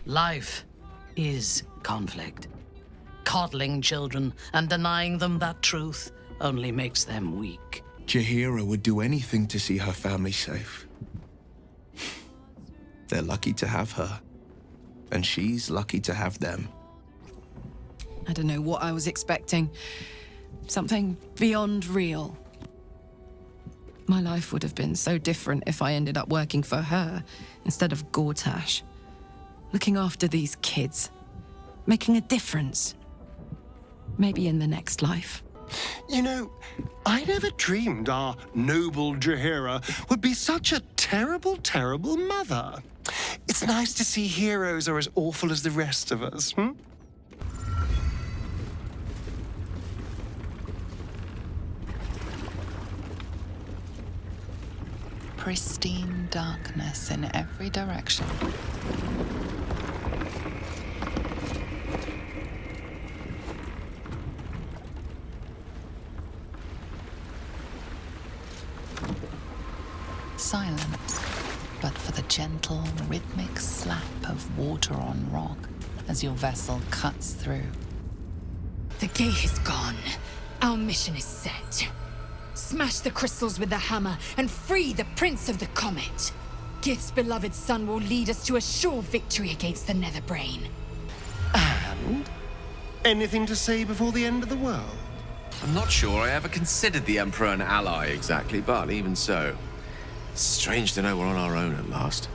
Speaker 6: Life is conflict. Coddling children and denying them that truth only makes them weak.
Speaker 4: Jaheira would do anything to see her family safe. They're lucky to have her, and she's lucky to have them.
Speaker 7: I don't know what I was expecting. Something beyond real. My life would have been so different if I ended up working for her instead of Gortash. Looking after these kids. Making a difference. Maybe in the next life.
Speaker 8: You know, I never dreamed our noble Jaheira would be such a terrible, terrible mother. It's nice to see heroes are as awful as the rest of us,
Speaker 1: Pristine darkness in every direction. silence, but for the gentle, rhythmic slap of water on rock as your vessel cuts through.
Speaker 19: The gate is gone. Our mission is set. Smash the crystals with the hammer and free the Prince of the Comet. Gith's beloved son will lead us to a sure victory against the Netherbrain.
Speaker 8: And? Anything to say before the end of the world?
Speaker 5: I'm not sure I ever considered the Emperor an ally exactly, but even so, strange to know we're on our own at last.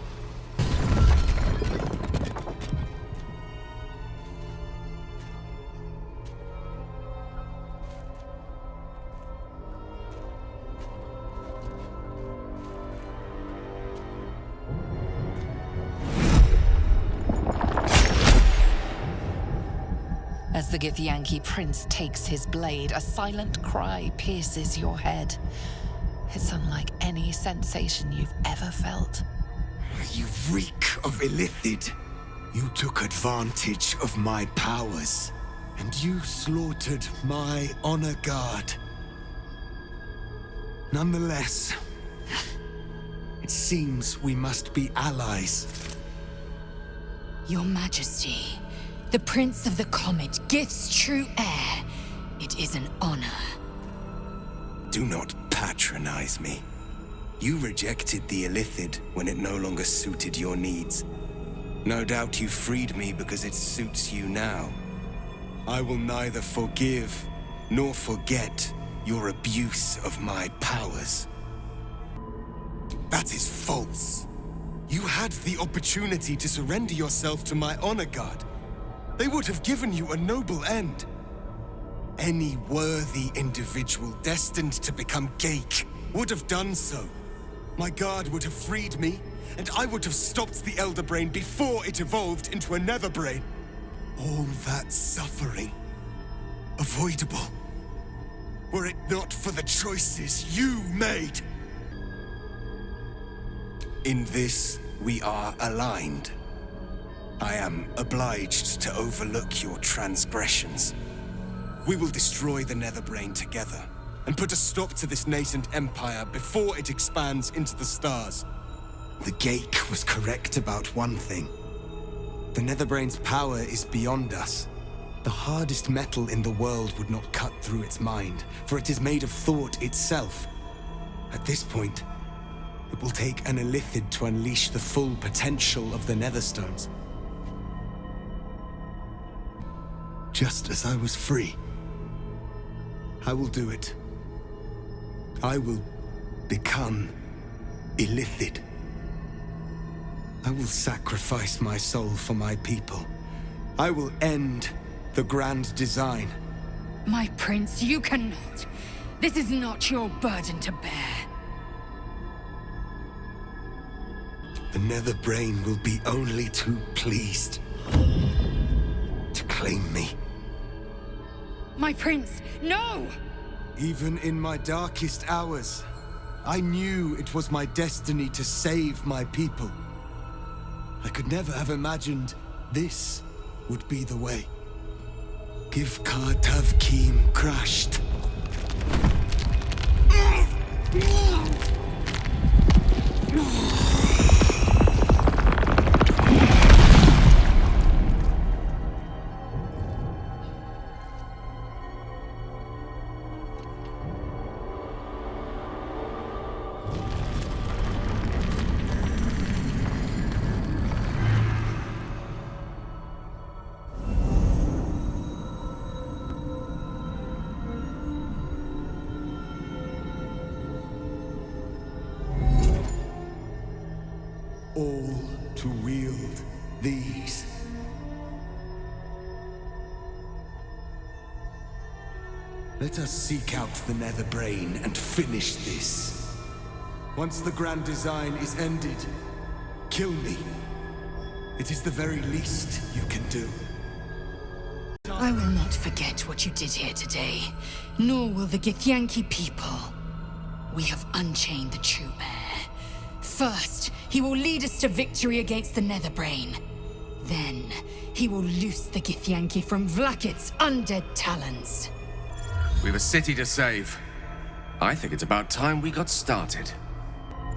Speaker 1: As the Githyanki prince takes his blade, a silent cry pierces your head. It's unlike any sensation you've ever felt.
Speaker 13: You reek of illithid. You took advantage of my powers, and you slaughtered my honor guard. Nonetheless, it seems we must be allies.
Speaker 19: Your Majesty, the Prince of the Comet, Gith's true heir. It is an honor.
Speaker 13: Do not patronize me. You rejected the illithid when it no longer suited your needs. No doubt you freed me because it suits you now. I will neither forgive nor forget your abuse of my powers. That is false. You had the opportunity to surrender yourself to my honor guard. They would have given you a noble end. Any worthy individual destined to become Gake would have done so. My guard would have freed me, and I would have stopped the Elder Brain before it evolved into a Nether Brain. All that suffering, avoidable, were it not for the choices you made. In this, we are aligned. I am obliged to overlook your transgressions. We will destroy the Netherbrain together, and put a stop to this nascent empire before it expands into the stars. The Gake was correct about one thing. The Netherbrain's power is beyond us. The hardest metal in the world would not cut through its mind, for it is made of thought itself. At this point, it will take an illithid to unleash the full potential of the Netherstones. Just as I was free, I will do it. I will become illithid. I will sacrifice my soul for my people. I will end the grand design.
Speaker 19: My prince, you cannot. This is not your burden to bear.
Speaker 13: The Netherbrain will be only too pleased to claim me.
Speaker 19: My prince, no!
Speaker 13: Even in my darkest hours, I knew it was my destiny to save my people. I could never have imagined this would be the way. Give Kartavkim crushed. All to wield these. Let us seek out the Netherbrain and finish this. Once the grand design is ended, kill me. It is the very least you can do.
Speaker 19: I will not forget what you did here today, nor will the Githyanki people. We have unchained the true heir. First, he will lead us to victory against the Netherbrain. Then, he will loose the Githyanki from Vlaakith's undead talons.
Speaker 5: We've a city to save. I think it's about time we got started.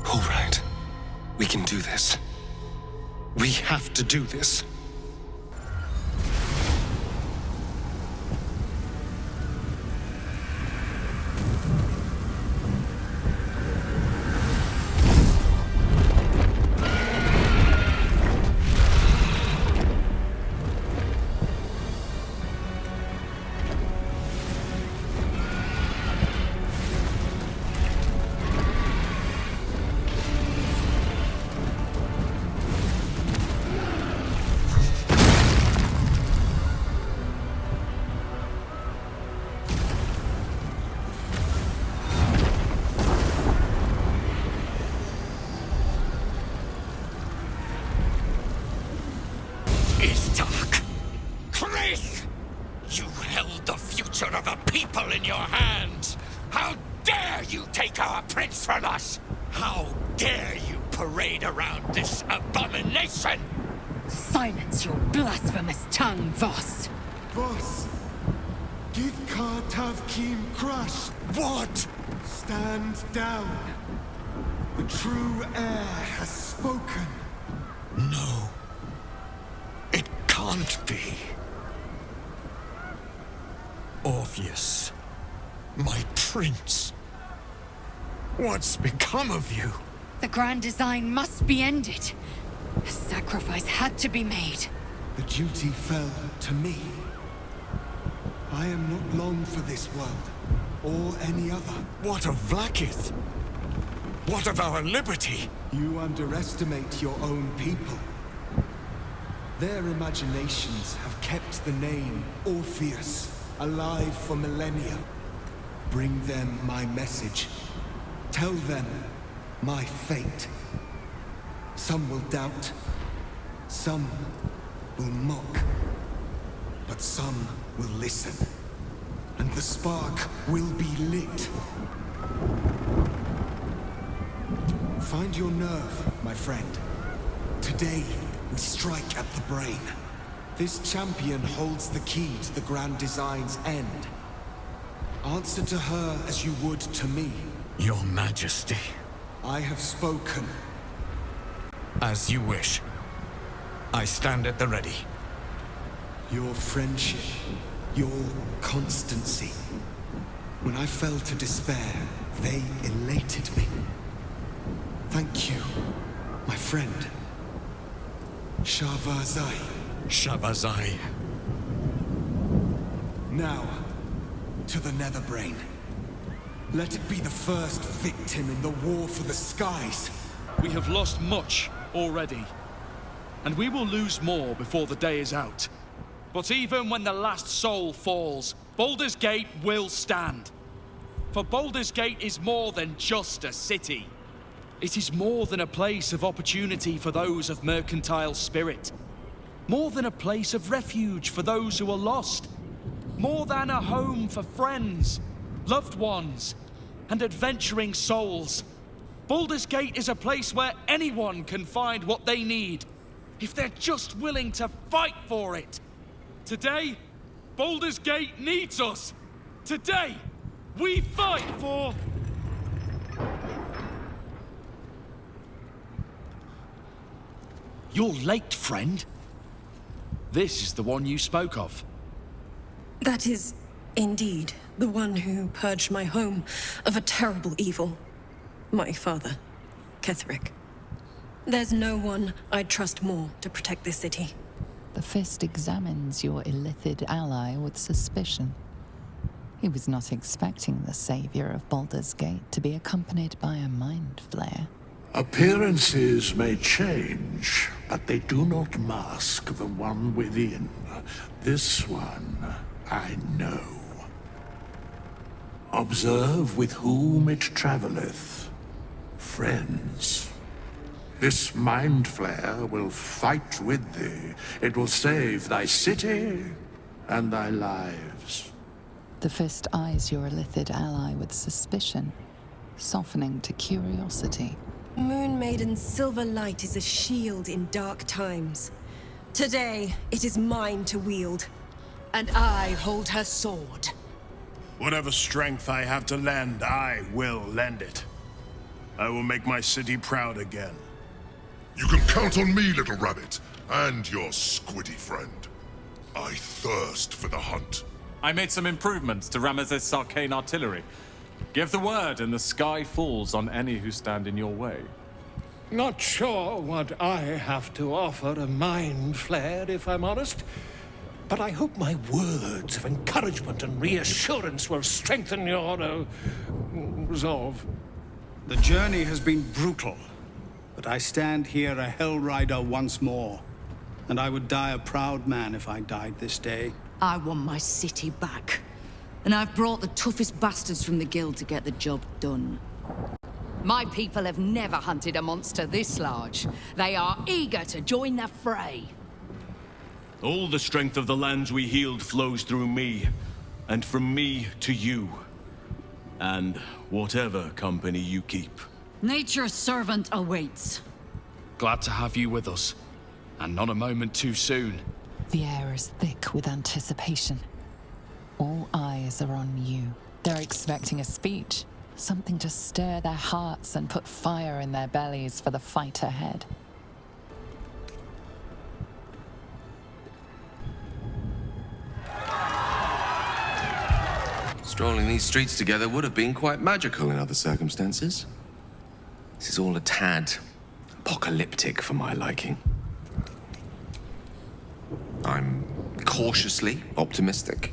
Speaker 8: All right. We can do this. We have to do this.
Speaker 14: In your hands! How dare you take our prince from us! How dare you parade around this abomination!
Speaker 19: Silence your blasphemous tongue, Voss!
Speaker 16: Voss! Give Kartavkim crush!
Speaker 14: What?
Speaker 16: Stand down! The true heir has spoken!
Speaker 14: No. It can't be. Orpheus. My prince. What's become of you?
Speaker 19: The grand design must be ended. A sacrifice had to be made.
Speaker 16: The duty fell to me. I am not long for this world, or any other.
Speaker 14: What of Vlaakith? What of our liberty?
Speaker 16: You underestimate your own people. Their imaginations have kept the name Orpheus alive for millennia. Bring them my message. Tell them my fate. Some will doubt. Some will mock. But some will listen. And the spark will be lit. Find your nerve, my friend. Today, we strike at the brain. This champion holds the key to the grand design's end. Answer to her as you would to me.
Speaker 14: Your Majesty.
Speaker 16: I have spoken.
Speaker 14: As you wish. I stand at the ready.
Speaker 16: Your friendship, your constancy. When I fell to despair, they elated me. Thank you, my friend. Shavazai.
Speaker 14: Shavazai.
Speaker 16: Now, to the Netherbrain. Let it be the first victim in the war for the skies.
Speaker 23: We have lost much already, and we will lose more before the day is out. But even when the last soul falls, Baldur's Gate will stand. For Baldur's Gate is more than just a city. It is more than a place of opportunity for those of mercantile spirit. More than a place of refuge for those who are lost. More than a home for friends, loved ones, and adventuring souls. Baldur's Gate is a place where anyone can find what they need, if they're just willing to fight for it. Today, Baldur's Gate needs us. Today, we fight for... You're late, friend. This is the one you spoke of.
Speaker 24: That is, indeed, the one who purged my home of a terrible evil. My father, Ketheric. There's no one I'd trust more to protect this city.
Speaker 1: The Fist examines your illithid ally with suspicion. He was not expecting the savior of Baldur's Gate to be accompanied by a mind flayer.
Speaker 25: Appearances may change, but they do not mask the one within. This one, I know. Observe with whom it travelleth. Friends. This mind flare will fight with thee. It will save thy city and thy lives.
Speaker 1: The Fist eyes your illithid ally with suspicion, softening to curiosity.
Speaker 24: Moon Maiden's silver light is a shield in dark times. Today, it is mine to wield.
Speaker 19: And I hold her sword.
Speaker 26: Whatever strength I have to lend, I will lend it.
Speaker 2: I will make my city proud again.
Speaker 3: You can count on me, little rabbit, and your squiddy friend. I thirst for the hunt.
Speaker 15: I made some improvements to Ramesses' arcane artillery. Give the word and the sky falls on any who stand in your way.
Speaker 17: Not sure what I have to offer a mind flare, if I'm honest. But I hope my words of encouragement and reassurance will strengthen your, resolve.
Speaker 20: The journey has been brutal, but I stand here a Hell Rider once more. And I would die a proud man if I died this day.
Speaker 11: I want my city back. And I've brought the toughest bastards from the guild to get the job done. My people have never hunted a monster this large. They are eager to join the fray.
Speaker 9: All the strength of the lands we healed flows through me, and from me to you. And whatever company you keep.
Speaker 11: Nature's servant awaits.
Speaker 23: Glad to have you with us. And not a moment too soon.
Speaker 1: The air is thick with anticipation. All eyes are on you. They're expecting a speech, something to stir their hearts and put fire in their bellies for the fight ahead.
Speaker 5: Strolling these streets together would have been quite magical in other circumstances. This is all a tad apocalyptic for my liking. I'm cautiously optimistic.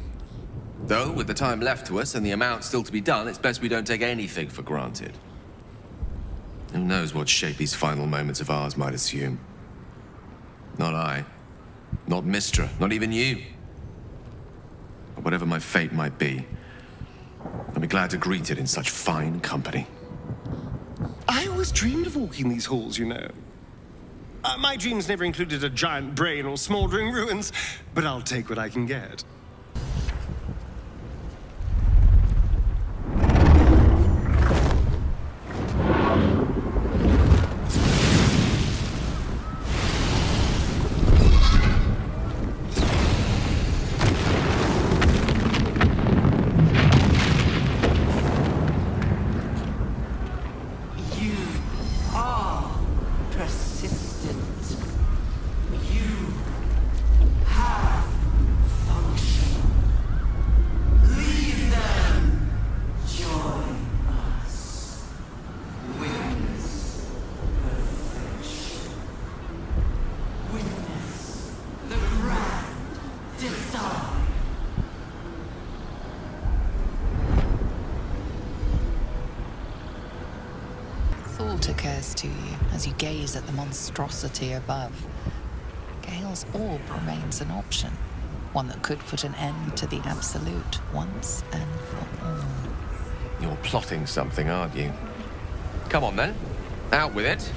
Speaker 5: Though, with the time left to us and the amount still to be done, it's best we don't take anything for granted. Who knows what shape these final moments of ours might assume? Not I. Not Mistra. Not even you. But whatever my fate might be, I'll be glad to greet it in such fine company.
Speaker 8: I always dreamed of walking these halls, you know. My dreams never included a giant brain or smoldering ruins, but I'll take what I can get.
Speaker 1: Occurs to you as you gaze at the monstrosity above. Gale's orb remains an option, one that could put an end to the absolute once and for all.
Speaker 5: You're plotting something, aren't you? Come on then, out with it.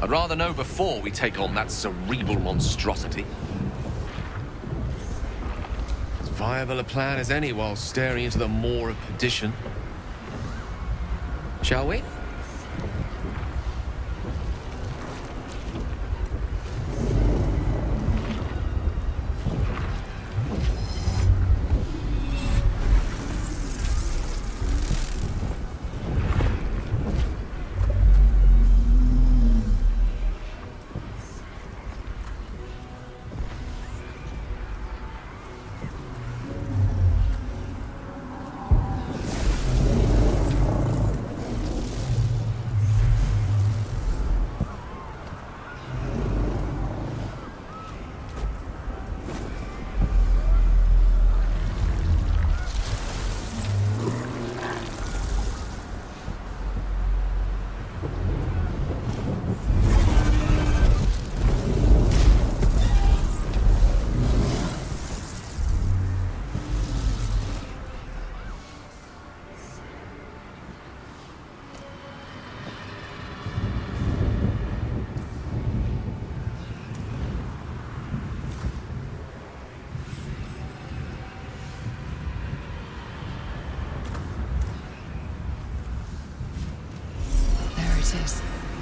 Speaker 5: I'd rather know before we take on that cerebral monstrosity. As viable a plan as any while staring into the maw of perdition. Shall we?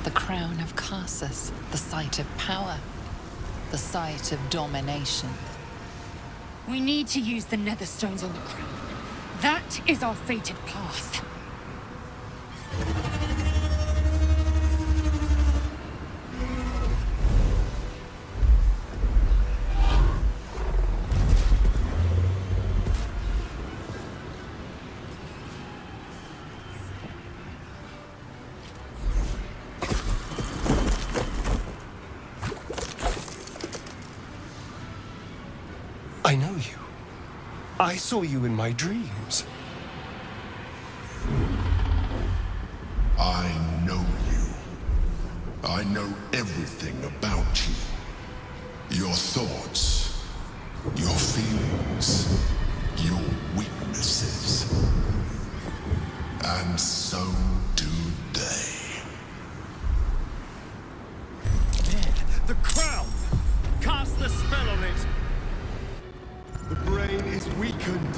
Speaker 1: The crown of Karsus, the site of power, the site of domination.
Speaker 21: We need to use the netherstones on the crown. That is our fated path.
Speaker 8: I saw you in my dreams.
Speaker 3: I know you. I know everything about you. Your thoughts, your feelings, your weaknesses. And so do they.
Speaker 16: The crown! Cast the spell on it! The brain is weakened.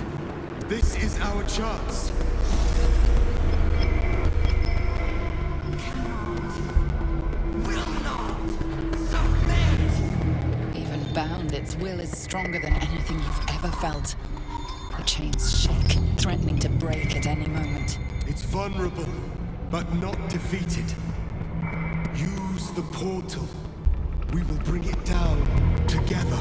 Speaker 16: This is our chance.
Speaker 1: Even bound, its will is stronger than anything you've ever felt. The chains shake, threatening to break at any moment.
Speaker 16: It's vulnerable, but not defeated. Use the portal. We will bring it down together.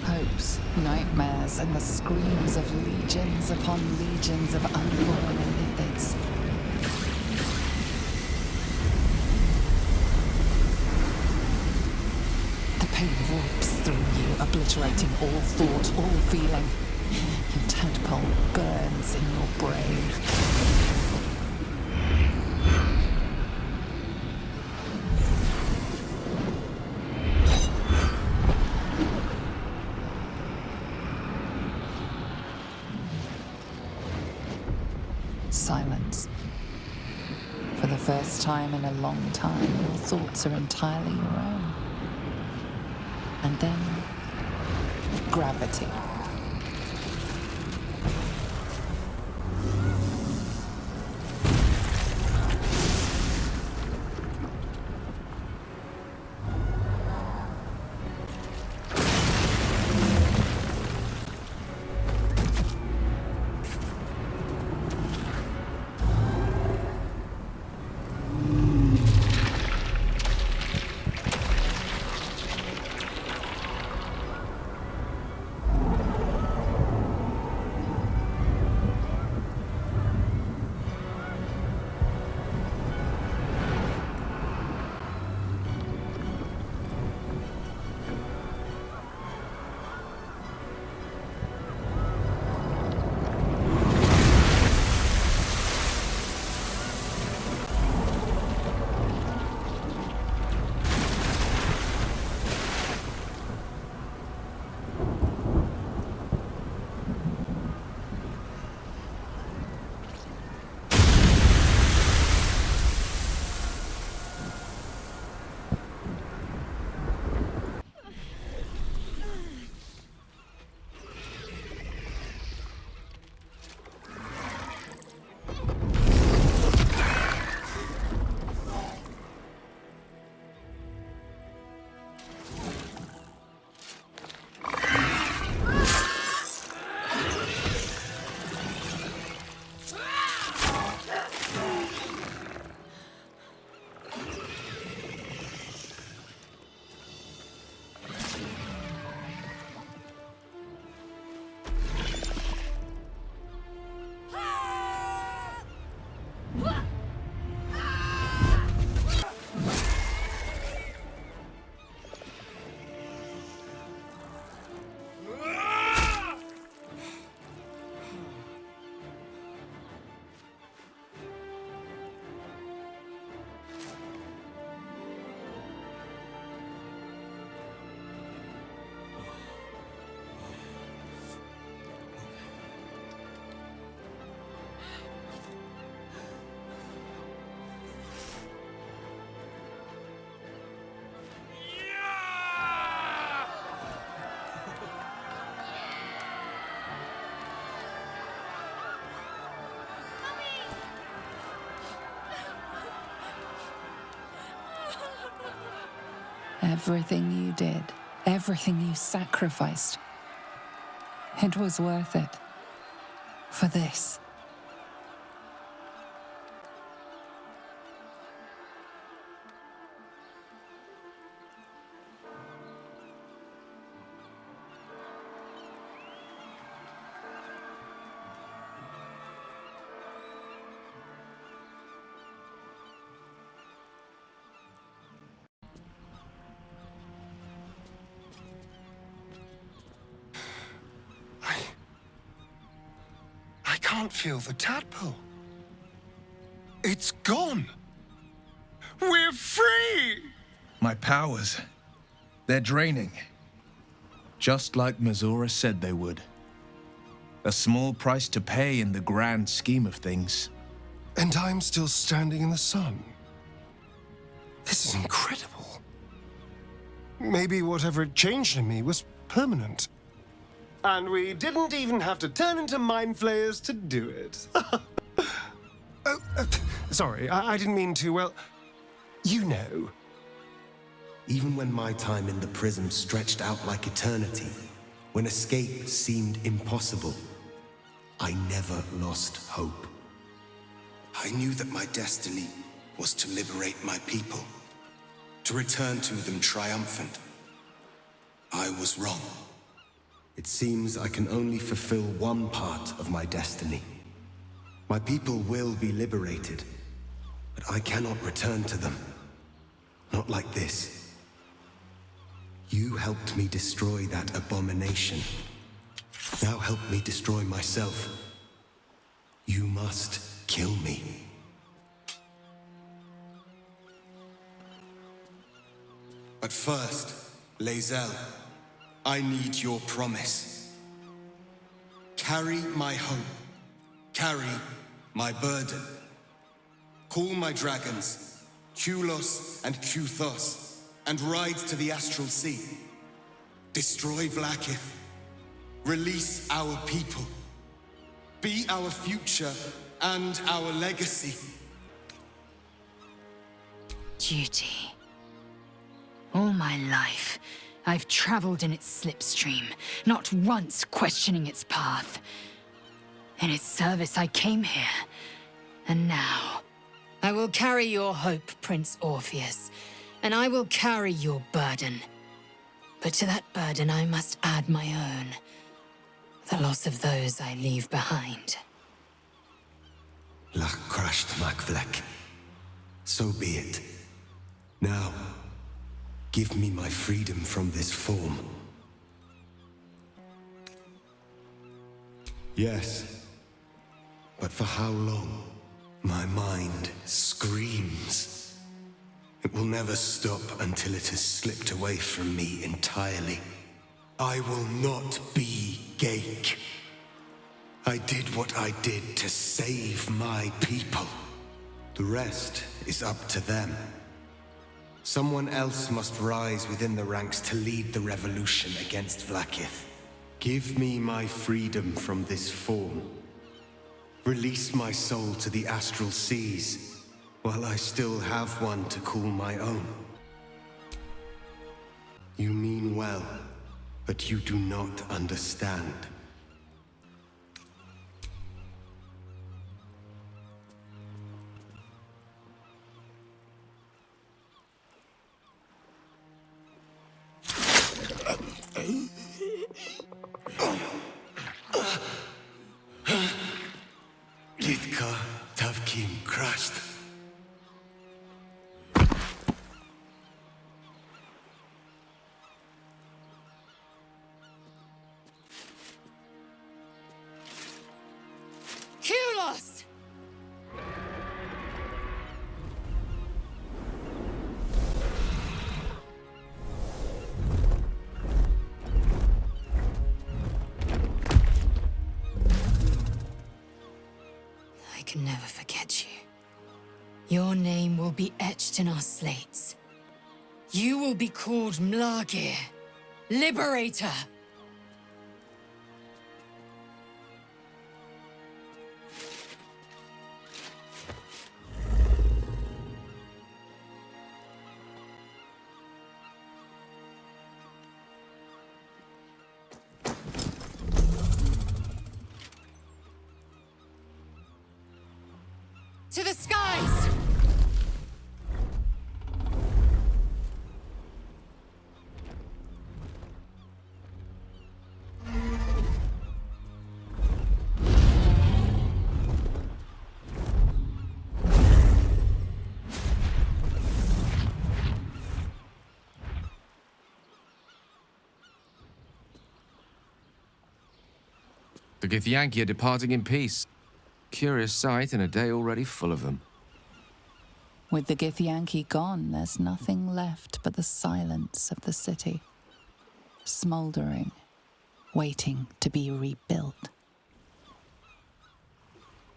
Speaker 1: Hopes, nightmares, and the screams of legions upon legions of unborn lipids. The pain warps through you, obliterating all thought, all feeling. Your tadpole burns in your brain. Silence. For the first time in a long time, your thoughts are entirely your own. And then, gravity. Everything you did, everything you sacrificed, it was worth it. For this.
Speaker 8: can't feel the tadpole. It's gone. We're free!
Speaker 4: My powers, they're draining. Just like Mazora said they would. A small price to pay in the grand scheme of things.
Speaker 8: And I'm still standing in the sun. This is incredible. Maybe whatever had changed in me was permanent. And we didn't even have to turn into mind flayers to do it. Sorry, I didn't mean to, well, you know.
Speaker 13: Even when my time in the prism stretched out like eternity, when escape seemed impossible, I never lost hope. I knew that my destiny was to liberate my people, to return to them triumphant. I was wrong. It seems I can only fulfill one part of my destiny. My people will be liberated, but I cannot return to them. Not like this. You helped me destroy that abomination. Now help me destroy myself. You must kill me. But first, lae'zel, I need your promise. Carry my hope. Carry my burden. Call my dragons, Kulos and Kuthos, and ride to the astral sea. Destroy Vlaakith. Release our people. Be our future and our legacy.
Speaker 19: Duty. All my life, I've traveled in its slipstream, not once questioning its path. In its service, I came here. And now, I will carry your hope, Prince Orpheus, and I will carry your burden. But to that burden, I must add my own. The loss of those I leave behind.
Speaker 13: Lach crashed Makvlek. So be it. Now, give me my freedom from this form. Yes, but for how long? My mind screams. It will never stop until it has slipped away from me entirely. I will not be Gake. I did what I did to save my people. The rest is up to them. Someone else must rise within the ranks to lead the revolution against Vlaakith. Give me my freedom from this form. Release my soul to the astral seas, while I still have one to call my own. You mean well, but you do not understand. Litka Tavkim crashed.
Speaker 7: Kulos!
Speaker 19: I can never forget you. Your name will be etched in our slates. You will be called Mlagir, Liberator.
Speaker 7: To the skies!
Speaker 5: The Githyanki are departing in peace. curious sight in a day already full of them.
Speaker 1: With the Githyanki gone, there's nothing left but the silence of the city, smouldering, waiting to be rebuilt.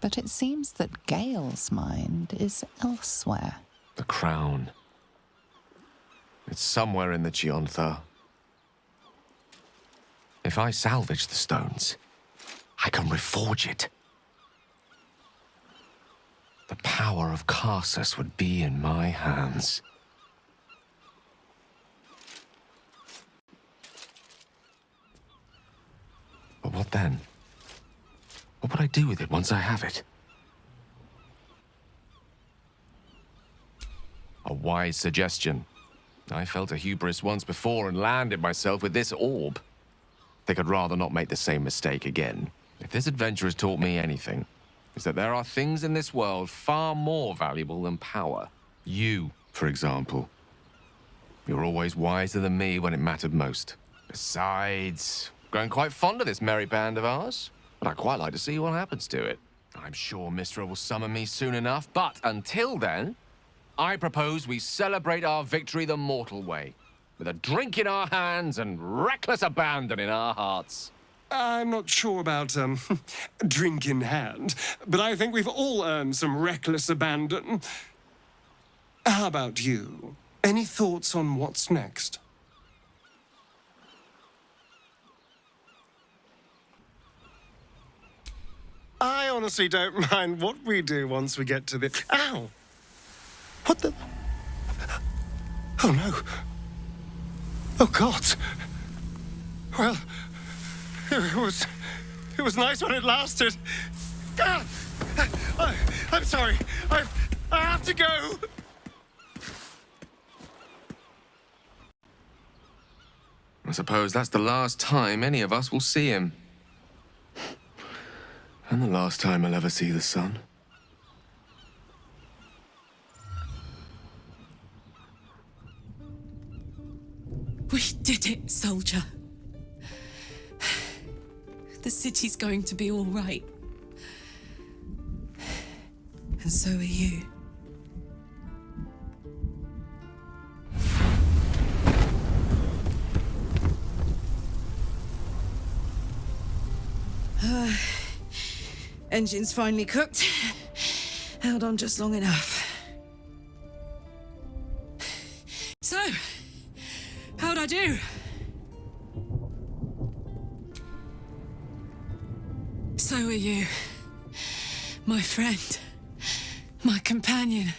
Speaker 1: But it seems that Gale's mind is elsewhere.
Speaker 5: The crown. It's somewhere in the Chiontha. If I salvage the stones, I can reforge it. The power of Karsus would be in my hands. But what then? What would I do with it once I have it? A wise suggestion. I felt a hubris once before and landed myself with this orb. Think I'd rather not make the same mistake again. If this adventure has taught me anything, it's that there are things in this world far more valuable than power. You, for example. You're always wiser than me when it mattered most. Besides, growing quite fond of this merry band of ours, but I'd quite like to see what happens to it. I'm sure Mistra will summon me soon enough, but until then, I propose we celebrate our victory the mortal way, with a drink in our hands and reckless abandon in our hearts.
Speaker 8: I'm not sure about, drink in hand, but I think we've all earned some reckless abandon. How about you? Any thoughts on what's next? I honestly don't mind what we do once we get to the... Ow! What the... Oh, no. Oh, God. Well, it was nice when it lasted. Ah! I'm sorry. I have to go.
Speaker 5: I suppose that's the last time any of us will see him. And the last time I'll ever see the sun.
Speaker 7: We did it, soldier. The city's going to be all right. And so are you. Engine's finally cooked. Held on just long enough. So, how'd I do? So are you. My friend. My companion.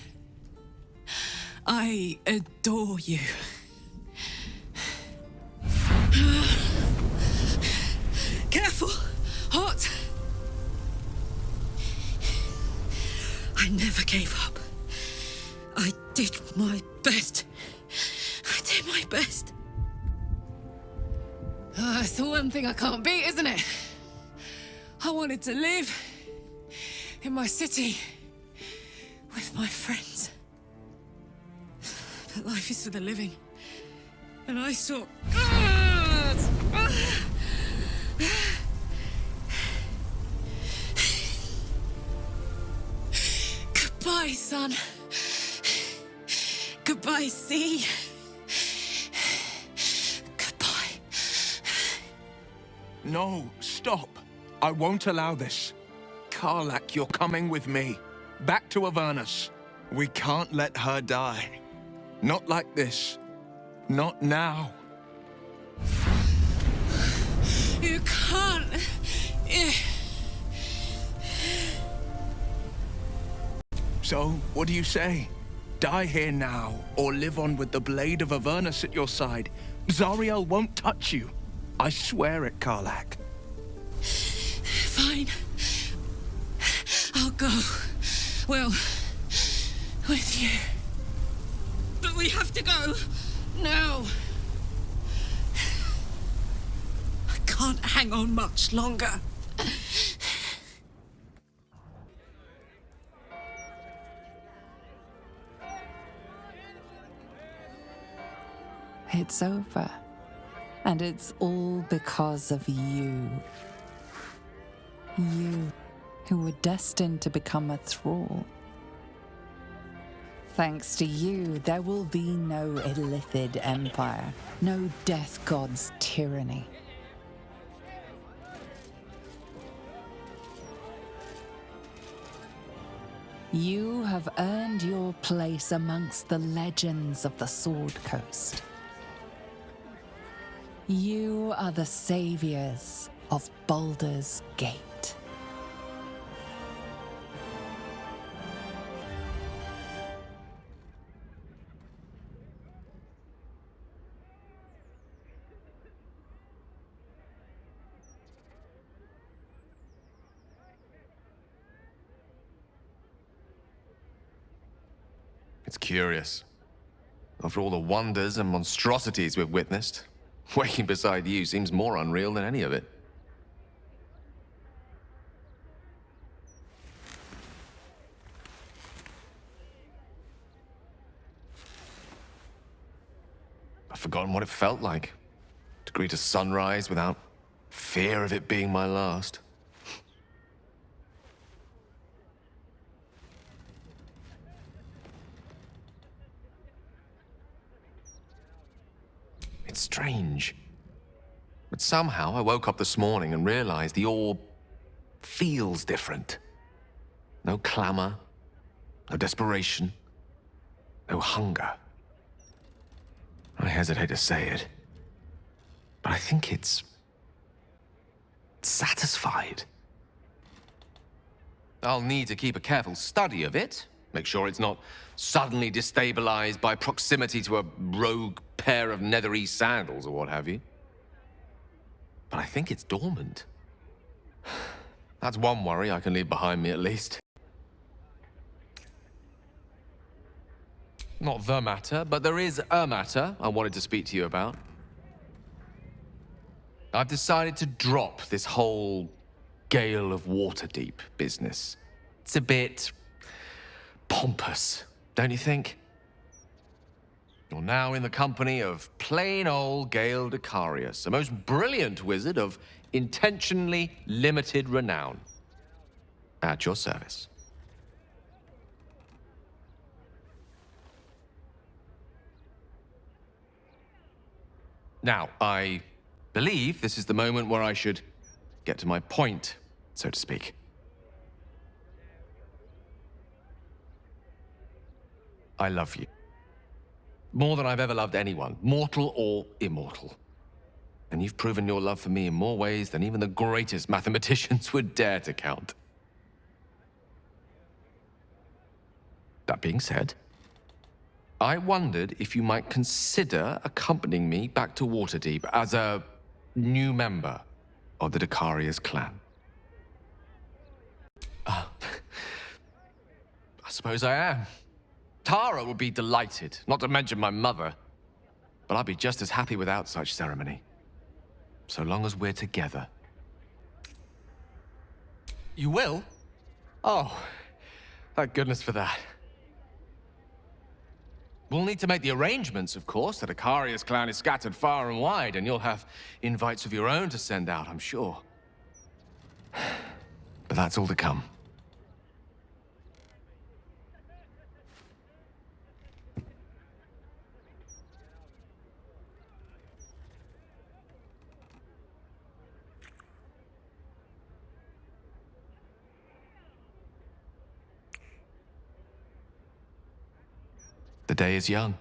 Speaker 7: I adore you. Careful! Hot! I never gave up. I did my best. I did my best. It's the one thing I can't beat, isn't it? I wanted to live in my city with my friends. But life is for the living. And I saw... Goodbye, sun. Goodbye, sea. Goodbye.
Speaker 4: No, stop. I won't allow this. Karlach, you're coming with me. Back to Avernus. We can't let her die. Not like this. Not now.
Speaker 7: You can't.
Speaker 4: So, what do you say? Die here now, or live on with the blade of Avernus at your side. Zariel won't touch you. I swear it, Karlach.
Speaker 7: Fine. I'll go. Well, with you. But we have to go. Now. I can't hang on much longer.
Speaker 1: It's over. And it's all because of you. You, who were destined to become a thrall. Thanks to you, there will be no illithid empire, no death god's tyranny. You have earned your place amongst the legends of the Sword Coast. You are the saviors of Baldur's Gate.
Speaker 5: It's curious. After all the wonders and monstrosities we've witnessed, waking beside you seems more unreal than any of it. I've forgotten what it felt like to greet a sunrise without fear of it being my last. It's strange. But somehow I woke up this morning and realized the orb feels different. No clamor, no desperation, no hunger. I hesitate to say it, but I think it's satisfied. I'll need to keep a careful study of it, make sure it's not suddenly destabilized by proximity to a rogue pair of nethery sandals or what have you. But I think it's dormant. That's one worry I can leave behind me at least. Not the matter, but there is a matter I wanted to speak to you about. I've decided to drop this whole Gale of Waterdeep business. It's a bit pompous, don't you think? You're now in the company of plain old Gale Decarius, a most brilliant wizard of intentionally limited renown. At your service. Now, I believe this is the moment where I should get to my point, so to speak. I love you. More than I've ever loved anyone, mortal or immortal. And you've proven your love for me in more ways than even the greatest mathematicians would dare to count. That being said, I wondered if you might consider accompanying me back to Waterdeep as a new member of the Decarius clan. I suppose I am. Tara would be delighted, not to mention my mother. But I'd be just as happy without such ceremony. So long as we're together. You will? Oh, thank goodness for that. We'll need to make the arrangements, of course. The Decarius clan is scattered far and wide, and you'll have invites of your own to send out, I'm sure. But that's all to come. The day is young,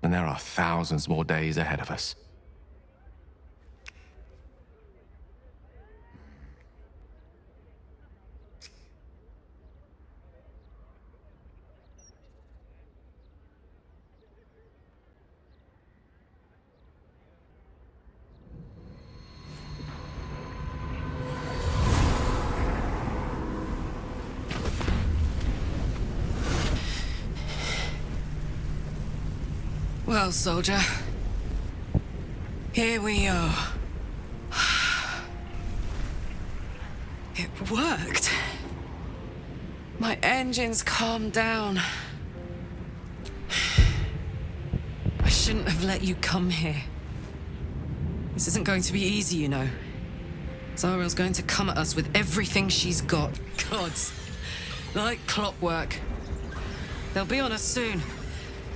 Speaker 5: and there are thousands more days ahead of us.
Speaker 7: Well, soldier, here we are. It worked. My engines calmed down. I shouldn't have let you come here. This isn't going to be easy, you know. Zariel's going to come at us with everything she's got. Gods. Like clockwork. They'll be on us soon,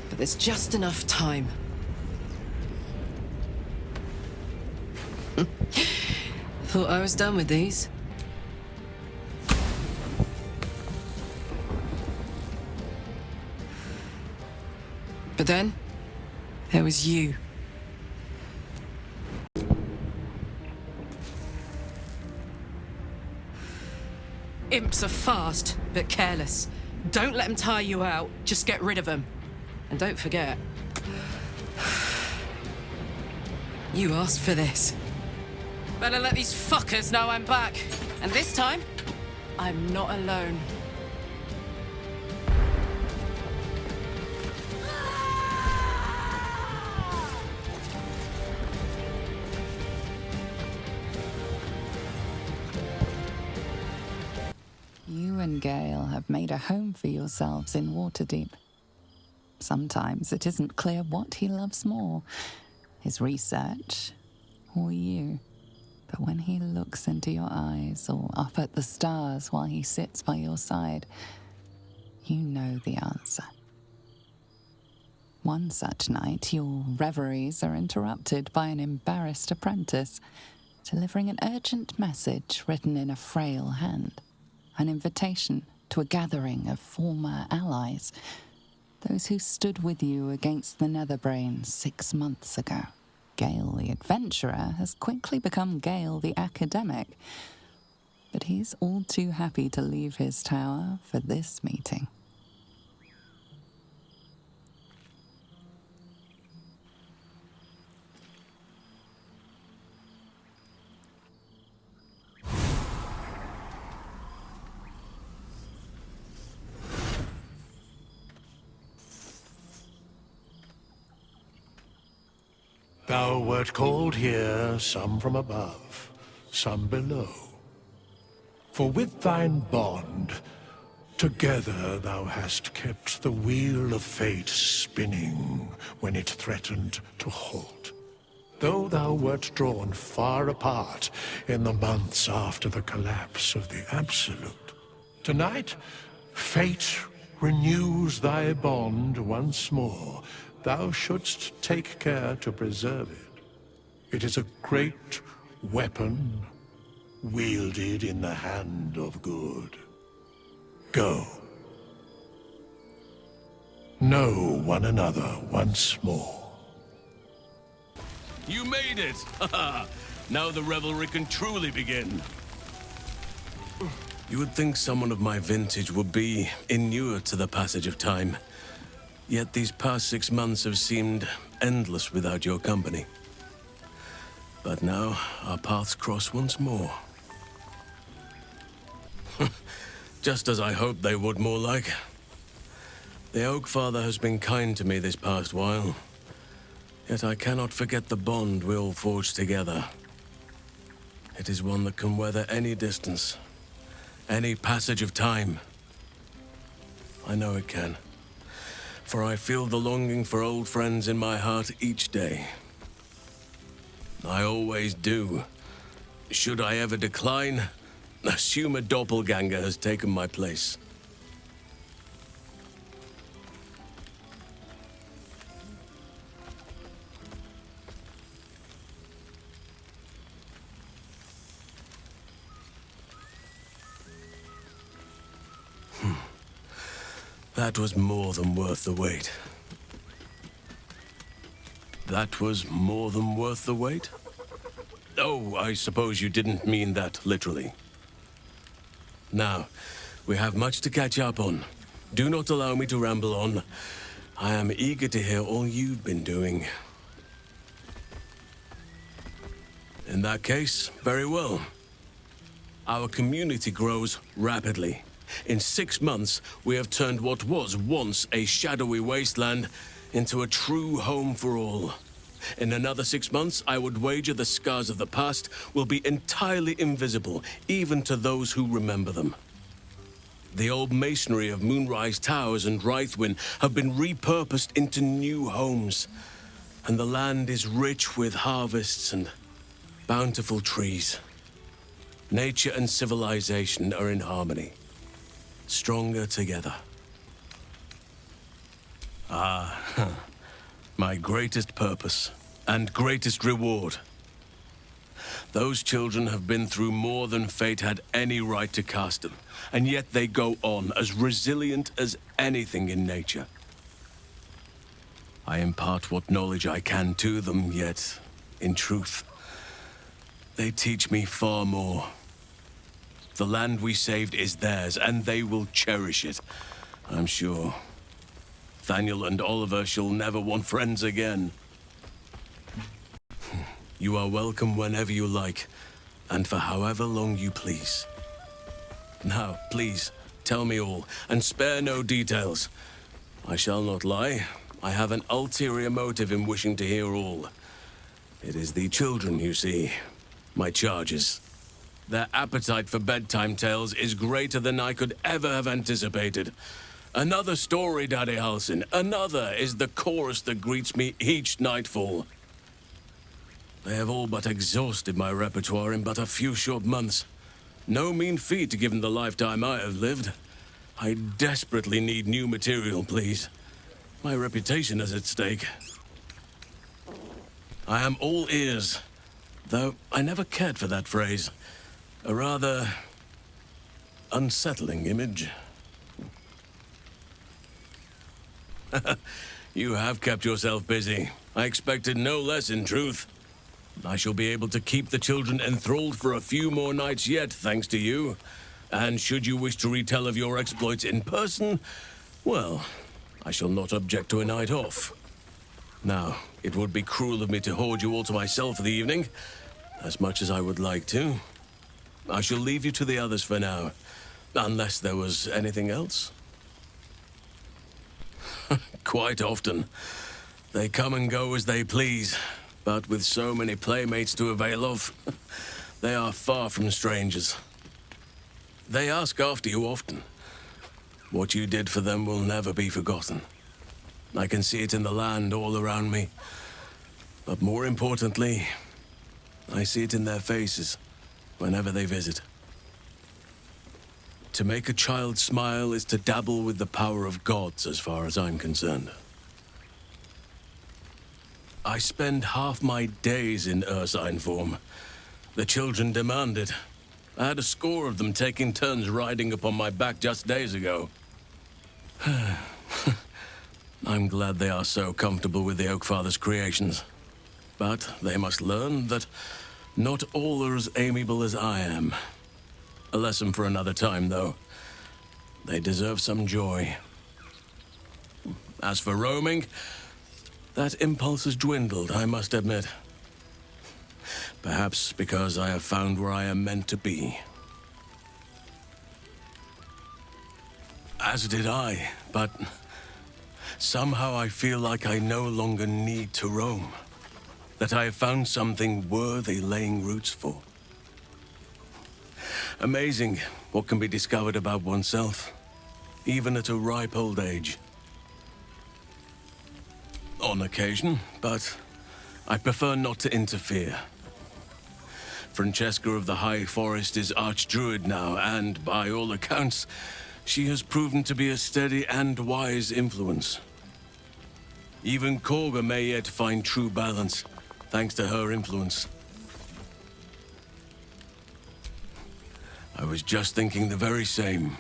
Speaker 7: but there's just enough time. Thought I was done with these. But then, there was you. Imps are fast, but careless. Don't let them tire you out, just get rid of them. And don't forget, you asked for this. Better let these fuckers know I'm back. And this time, I'm not alone.
Speaker 1: You and Gale have made a home for yourselves in Waterdeep. Sometimes it isn't clear what he loves more, his research or you. But when he looks into your eyes or up at the stars while he sits by your side, you know the answer. One such night, your reveries are interrupted by an embarrassed apprentice delivering an urgent message written in a frail hand. An invitation to a gathering of former allies, those who stood with you against the Netherbrain 6 months ago. Gale the adventurer has quickly become Gale the academic, but he's all too happy to leave his tower for this meeting.
Speaker 25: Thou wert called here, some from above, some below. For with thine bond, together thou hast kept the wheel of fate spinning when it threatened to halt. Though thou wert drawn far apart in the months after the collapse of the Absolute, tonight, fate renews thy bond once more. Thou shouldst take care to preserve it. It is a great weapon, wielded in the hand of good. Go. Know one another once more.
Speaker 9: You made it! Now the revelry can truly begin. You would think someone of my vintage would be inured to the passage of time. Yet these past 6 months have seemed endless without your company. But now, our paths cross once more. Just as I hoped they would, more like. The Oak Father has been kind to me this past while. Yet I cannot forget the bond we all forged together. It is one that can weather any distance, any passage of time. I know it can. For I feel the longing for old friends in my heart each day. I always do. Should I ever decline, assume a doppelganger has taken my place. That was more than worth the wait. That was more than worth the wait? Oh, I suppose you didn't mean that literally. Now, we have much to catch up on. Do not allow me to ramble on. I am eager to hear all you've been doing. In that case, very well. Our community grows rapidly. In 6 months, we have turned what was once a shadowy wasteland into a true home for all. In another 6 months, I would wager the scars of the past will be entirely invisible, even to those who remember them. The old masonry of Moonrise Towers and Rythwin have been repurposed into new homes, and the land is rich with harvests and bountiful trees. Nature and civilization are in harmony. Stronger together. My greatest purpose and greatest reward. Those children have been through more than fate had any right to cast them, and yet they go on as resilient as anything in nature. I impart what knowledge I can to them, yet, in truth, they teach me far more. The land we saved is theirs, and they will cherish it, I'm sure. Thaniel and Oliver shall never want friends again. You are welcome whenever you like, and for however long you please. Now, please, tell me all, and spare no details. I shall not lie. I have an ulterior motive in wishing to hear all. It is the children, you see, my charges. Their appetite for bedtime tales is greater than I could ever have anticipated. Another story, Daddy Halsin. Another is the chorus that greets me each nightfall. They have all but exhausted my repertoire in but a few short months. No mean feat given the lifetime I have lived. I desperately need new material, please. My reputation is at stake. I am all ears, though I never cared for that phrase. A rather unsettling image. You have kept yourself busy. I expected no less, in truth. I shall be able to keep the children enthralled for a few more nights yet, thanks to you. And should you wish to retell of your exploits in person, well, I shall not object to a night off. Now, it would be cruel of me to hoard you all to myself for the evening, as much as I would like to. I shall leave you to the others for now, unless there was anything else. Quite often. They come and go as they please, but with so many playmates to avail of, they are far from strangers. They ask after you often. What you did for them will never be forgotten. I can see it in the land all around me. But more importantly, I see it in their faces whenever they visit. To make a child smile is to dabble with the power of gods, as far as I'm concerned. I spend half my days in ursine form. The children demand it. I had a score of them taking turns riding upon my back just days ago. I'm glad they are so comfortable with the Oakfather's creations. But they must learn that not all are as amiable as I am. A lesson for another time, though. They deserve some joy. As for roaming, that impulse has dwindled, I must admit. Perhaps because I have found where I am meant to be. As did I, but somehow I feel like I no longer need to roam. That I have found something worthy laying roots for. Amazing what can be discovered about oneself, even at a ripe old age. On occasion, but I prefer not to interfere. Francesca of the High Forest is Archdruid now, and by all accounts, she has proven to be a steady and wise influence. Even Korga may yet find true balance, thanks to her influence. I was just thinking the very same.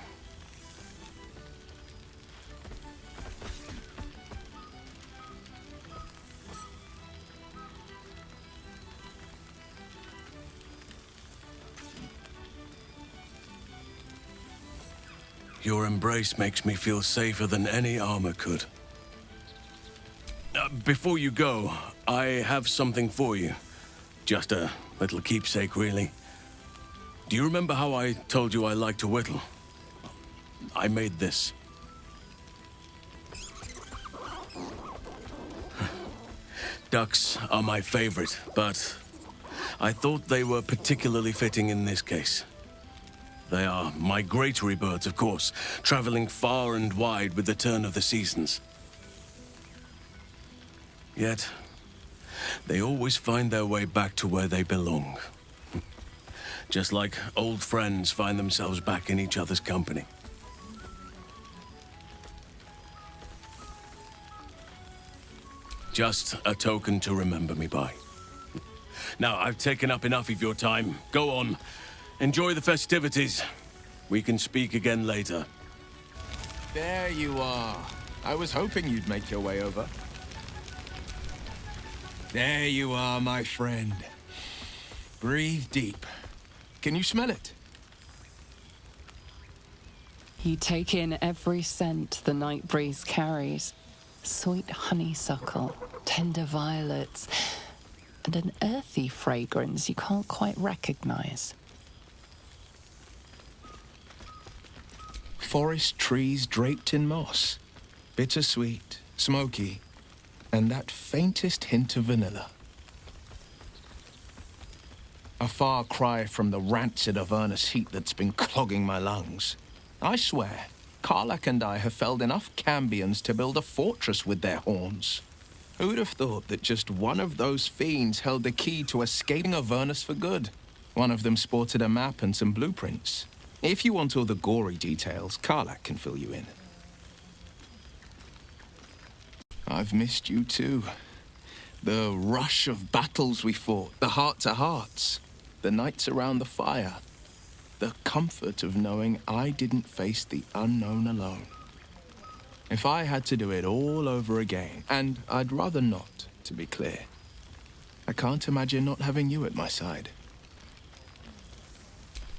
Speaker 9: Your embrace makes me feel safer than any armor could. Before you go, I have something for you. Just a little keepsake, really. Do you remember how I told you I like to whittle? I made this. Ducks are my favorite, but I thought they were particularly fitting in this case. They are migratory birds, of course, traveling far and wide with the turn of the seasons. Yet, they always find their way back to where they belong. Just like old friends find themselves back in each other's company. Just a token to remember me by. Now, I've taken up enough of your time. Go on. Enjoy the festivities. We can speak again later.
Speaker 4: There you are. I was hoping you'd make your way over. There you are, my friend. Breathe deep. Can you smell it?
Speaker 1: You take in every scent the night breeze carries. Sweet honeysuckle, tender violets, and an earthy fragrance you can't quite recognize.
Speaker 4: Forest trees draped in moss. Bittersweet, smoky, and that faintest hint of vanilla. A far cry from the rancid avernus heat that's been clogging my lungs. I swear, Karlach and I have felled enough cambions to build a fortress with their horns. Who'd have thought that just one of those fiends held the key to escaping Avernus for good? One of them sported a map and some blueprints. If you want all the gory details, Karlach can fill you in. I've missed you too. The rush of battles we fought, the heart-to-hearts, the nights around the fire. The comfort of knowing I didn't face the unknown alone. If I had to do it all over again, and I'd rather not, to be clear, I can't imagine not having you at my side.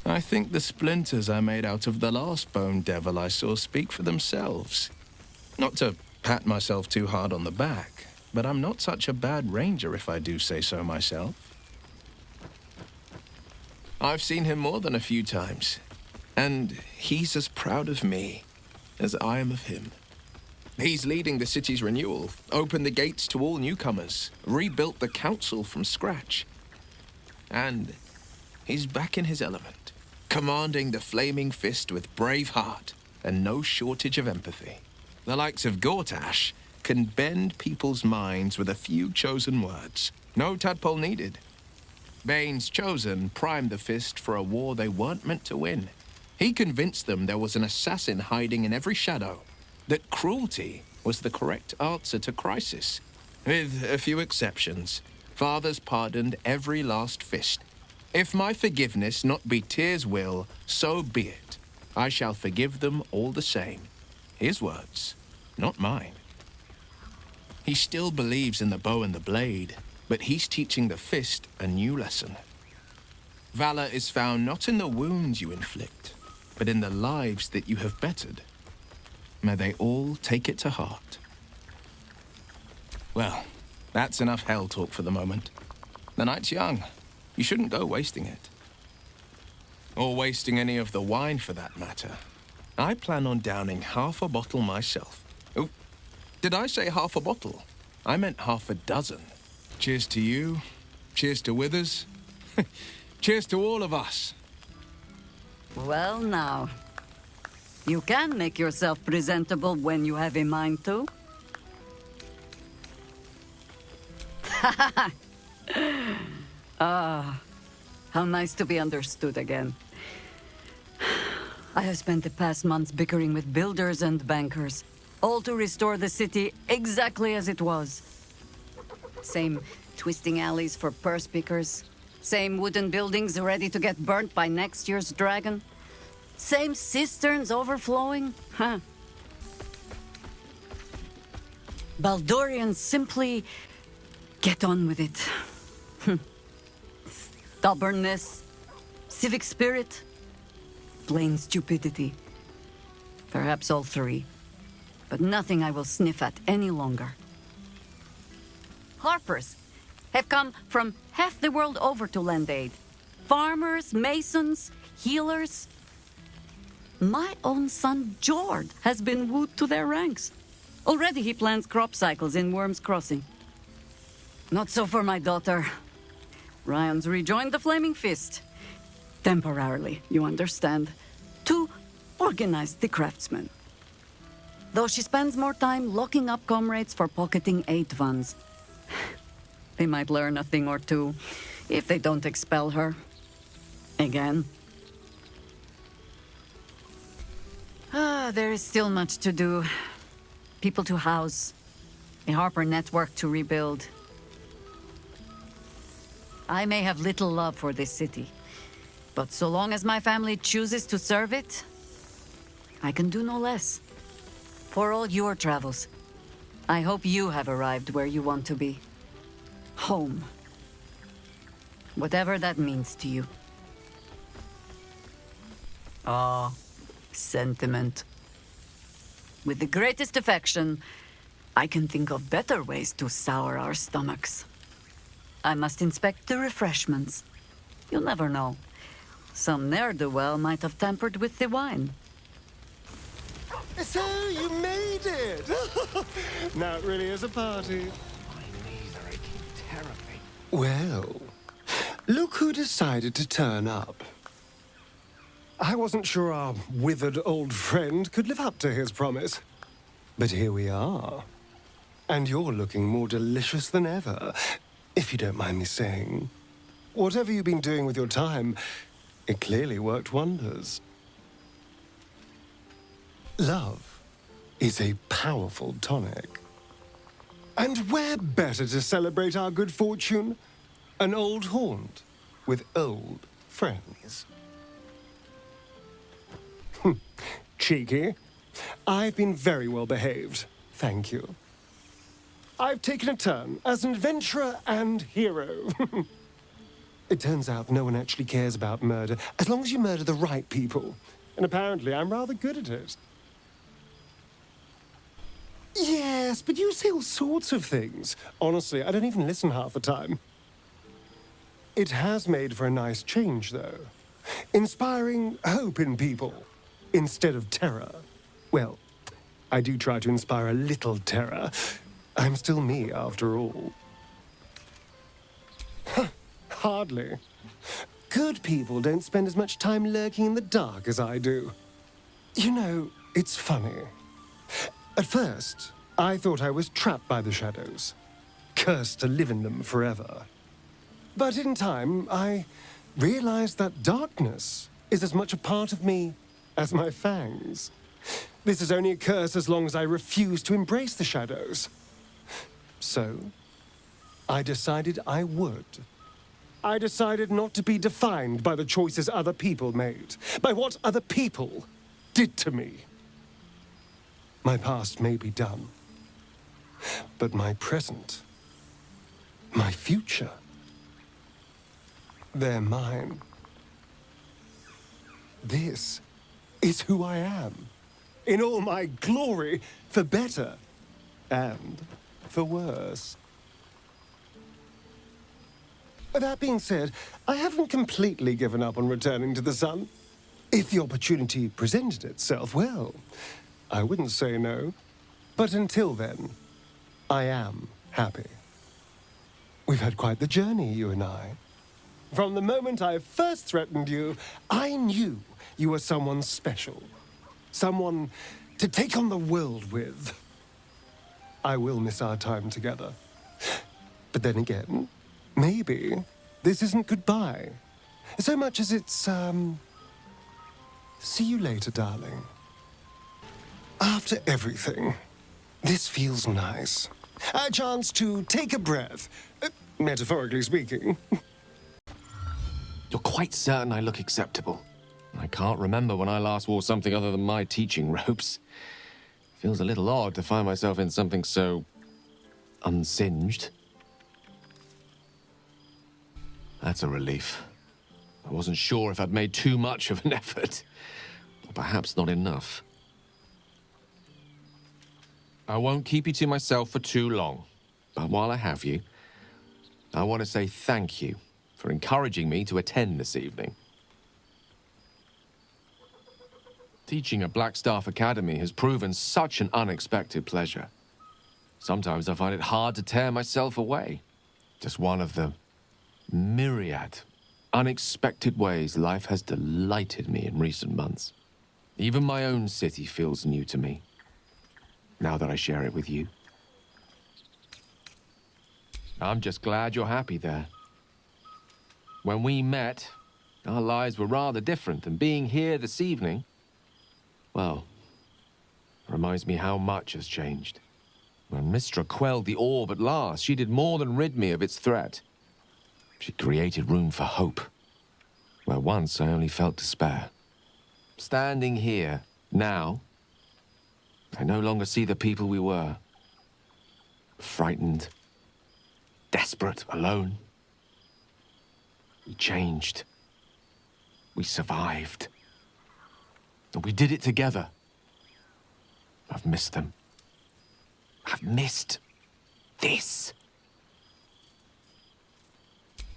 Speaker 4: I think the splinters I made out of the last bone devil I saw speak for themselves. Not to pat myself too hard on the back, but I'm not such a bad ranger if I do say so myself. I've seen him more than a few times, and he's as proud of me as I am of him. He's leading the city's renewal, opened the gates to all newcomers, rebuilt the council from scratch. And he's back in his element, commanding the flaming fist with brave heart and no shortage of empathy. The likes of Gortash can bend people's minds with a few chosen words. No tadpole needed. Bane's chosen primed the fist for a war they weren't meant to win. He convinced them there was an assassin hiding in every shadow, that cruelty was the correct answer to crisis. With a few exceptions, fathers pardoned every last fist. If my forgiveness not be Tyr's will, so be it. I shall forgive them all the same. His words, not mine. He still believes in the bow and the blade, but he's teaching the fist a new lesson. Valor is found not in the wounds you inflict, but in the lives that you have bettered. May they all take it to heart. Well, that's enough hell talk for the moment. The night's young. You shouldn't go wasting it. Or wasting any of the wine for that matter. I plan on downing half a bottle myself. Oh, did I say half a bottle? I meant half a dozen. Cheers to you. Cheers to Withers. Cheers to all of us.
Speaker 11: Well now, you can make yourself presentable when you have a mind to. Ah, how nice to be understood again. I have spent the past months bickering with builders and bankers, all to restore the city exactly as it was. Same twisting alleys for purse pickers, same wooden buildings ready to get burnt by next year's dragon, same cisterns overflowing, huh? Baldurians simply get on with it. Stubbornness, civic spirit, plain stupidity. Perhaps all three, but nothing I will sniff at any longer. Harpers have come from half the world over to lend aid. Farmers, masons, healers. My own son, Jord, has been wooed to their ranks. Already he plans crop cycles in Worm's Crossing. Not so for my daughter. Ryan's rejoined the Flaming Fist. Temporarily, you understand. To organize the craftsmen. Though she spends more time locking up comrades for pocketing aid funds. They might learn a thing or two, if they don't expel her. Again? There is still much to do. People to house, a Harper network to rebuild. I may have little love for this city, but so long as my family chooses to serve it, I can do no less. For all your travels, I hope you have arrived where you want to be. Home. Whatever that means to you. Ah, sentiment. With the greatest affection, I can think of better ways to sour our stomachs. I must inspect the refreshments. You'll never know. Some ne'er-do-well might have tampered with the wine.
Speaker 8: So, you made it! Now it really is a party.
Speaker 14: My knees are aching terribly.
Speaker 8: Well, look who decided to turn up. I wasn't sure our withered old friend could live up to his promise. But here we are. And you're looking more delicious than ever, if you don't mind me saying. Whatever you've been doing with your time, it clearly worked wonders. Love is a powerful tonic. And where better to celebrate our good fortune? An old haunt with old friends. Cheeky. I've been very well behaved, thank you. I've taken a turn as an adventurer and hero. It turns out no one actually cares about murder, as long as you murder the right people. And apparently I'm rather good at it. Yes, but you say all sorts of things. Honestly, I don't even listen half the time. It has made for a nice change, though. Inspiring hope in people, instead of terror. Well, I do try to inspire a little terror. I'm still me, after all. Hardly. Good people don't spend as much time lurking in the dark as I do. You know, it's funny. At first, I thought I was trapped by the shadows, cursed to live in them forever. But in time, I realized that darkness is as much a part of me as my fangs. This is only a curse as long as I refuse to embrace the shadows. So, I decided I would. I decided not to be defined by the choices other people made, by what other people did to me. My past may be done, but my present, my future, they're mine. This is who I am, in all my glory, for better and for worse. That being said, I haven't completely given up on returning to the sun. If the opportunity presented itself, well, I wouldn't say no. But until then, I am happy. We've had quite the journey, you and I. From the moment I first threatened you, I knew you were someone special. Someone to take on the world with. I will miss our time together. But then again, maybe this isn't goodbye. So much as it's, see you later, darling. After everything, this feels nice. A chance to take a breath, metaphorically speaking.
Speaker 5: You're quite certain I look acceptable. I can't remember when I last wore something other than my teaching robes. Feels a little odd to find myself in something so unsinged. That's a relief. I wasn't sure if I'd made too much of an effort, or perhaps not enough. I won't keep you to myself for too long, but while I have you, I want to say thank you for encouraging me to attend this evening. Teaching at Blackstaff Academy has proven such an unexpected pleasure. Sometimes I find it hard to tear myself away. Just one of the myriad unexpected ways life has delighted me in recent months. Even my own city feels new to me, now that I share it with you. I'm just glad you're happy there. When we met, Our lives were rather different, and being here this evening, well, reminds me how much has changed. When Mistra quelled the orb at last, she did more than rid me of its threat. She created room for hope, where once I only felt despair. Standing here, now, I no longer see the people we were. Frightened, desperate, alone. We changed. We survived. And we did it together. I've missed them. I've missed this.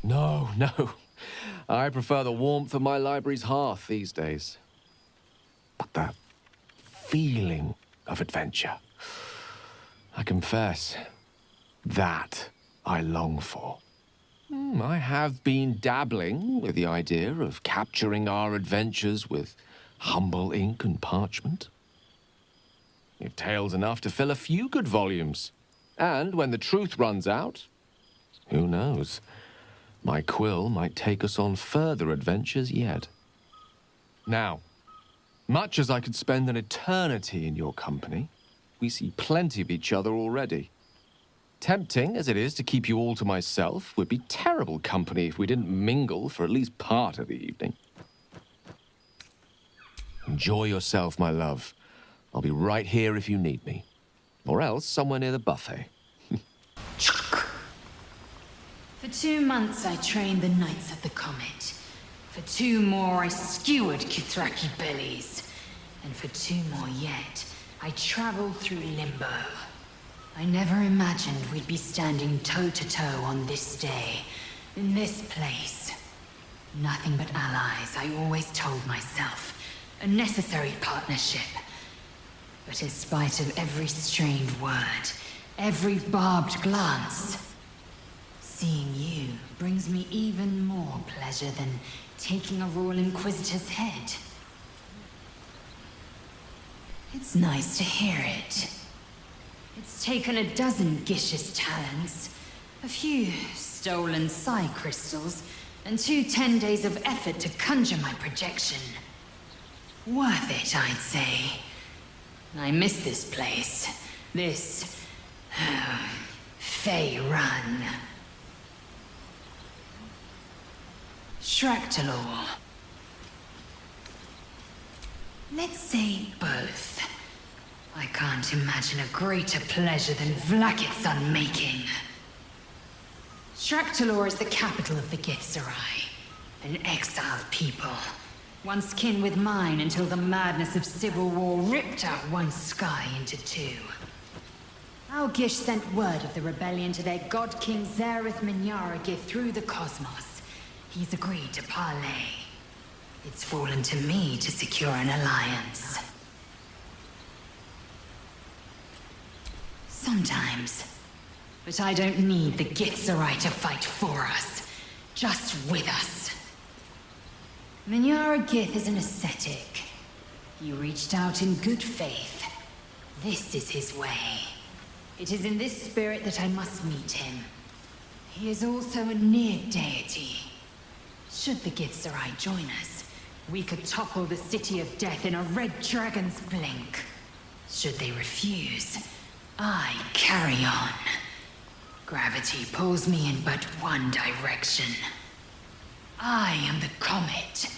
Speaker 5: No. I prefer the warmth of my library's hearth these days. But the feeling of adventure, I confess, that I long for. I have been dabbling with the idea of capturing our adventures with humble ink and parchment. You've tales enough to fill a few good volumes. And when the truth runs out, who knows? My quill might take us on further adventures yet. Now, much as I could spend an eternity in your company, we see plenty of each other already. Tempting as it is to keep you all to myself, would be terrible company if we didn't mingle for at least part of the evening. Enjoy yourself, my love. I'll be right here if you need me. Or else somewhere near the buffet.
Speaker 19: For 2 months I trained the Knights of the Comet. For 2 more I skewered Kithraki bellies. And for 2 more yet, I traveled through Limbo. I never imagined we'd be standing toe-to-toe on this day, in this place. Nothing but allies, I always told myself. A necessary partnership. But in spite of every strained word, every barbed glance, seeing you brings me even more pleasure than taking a Royal Inquisitor's head. It's nice to hear it. It's taken a dozen Gish's talents, a few stolen psi crystals, and 2 10 days of effort to conjure my projection. Worth it, I'd say. I miss this place. This... Fey Run. Shractalor. Let's say both. I can't imagine a greater pleasure than Vlaakith's unmaking. Shractalor is the capital of the Githzerai, an exiled people. Once kin with mine until the madness of civil war ripped out one sky into 2. Our Gish sent word of the rebellion to their god king Zareth Minthara through the cosmos. He's agreed to parley. It's fallen to me to secure an alliance. Sometimes. But I don't need the Githzerai to fight for us. Just with us. Minthara Gith is an ascetic. He reached out in good faith. This is his way. It is in this spirit that I must meet him. He is also a near deity. Should the Githzerai join us, we could topple the City of Death in a red dragon's blink. Should they refuse, I carry on. Gravity pulls me in but one direction. I am the comet.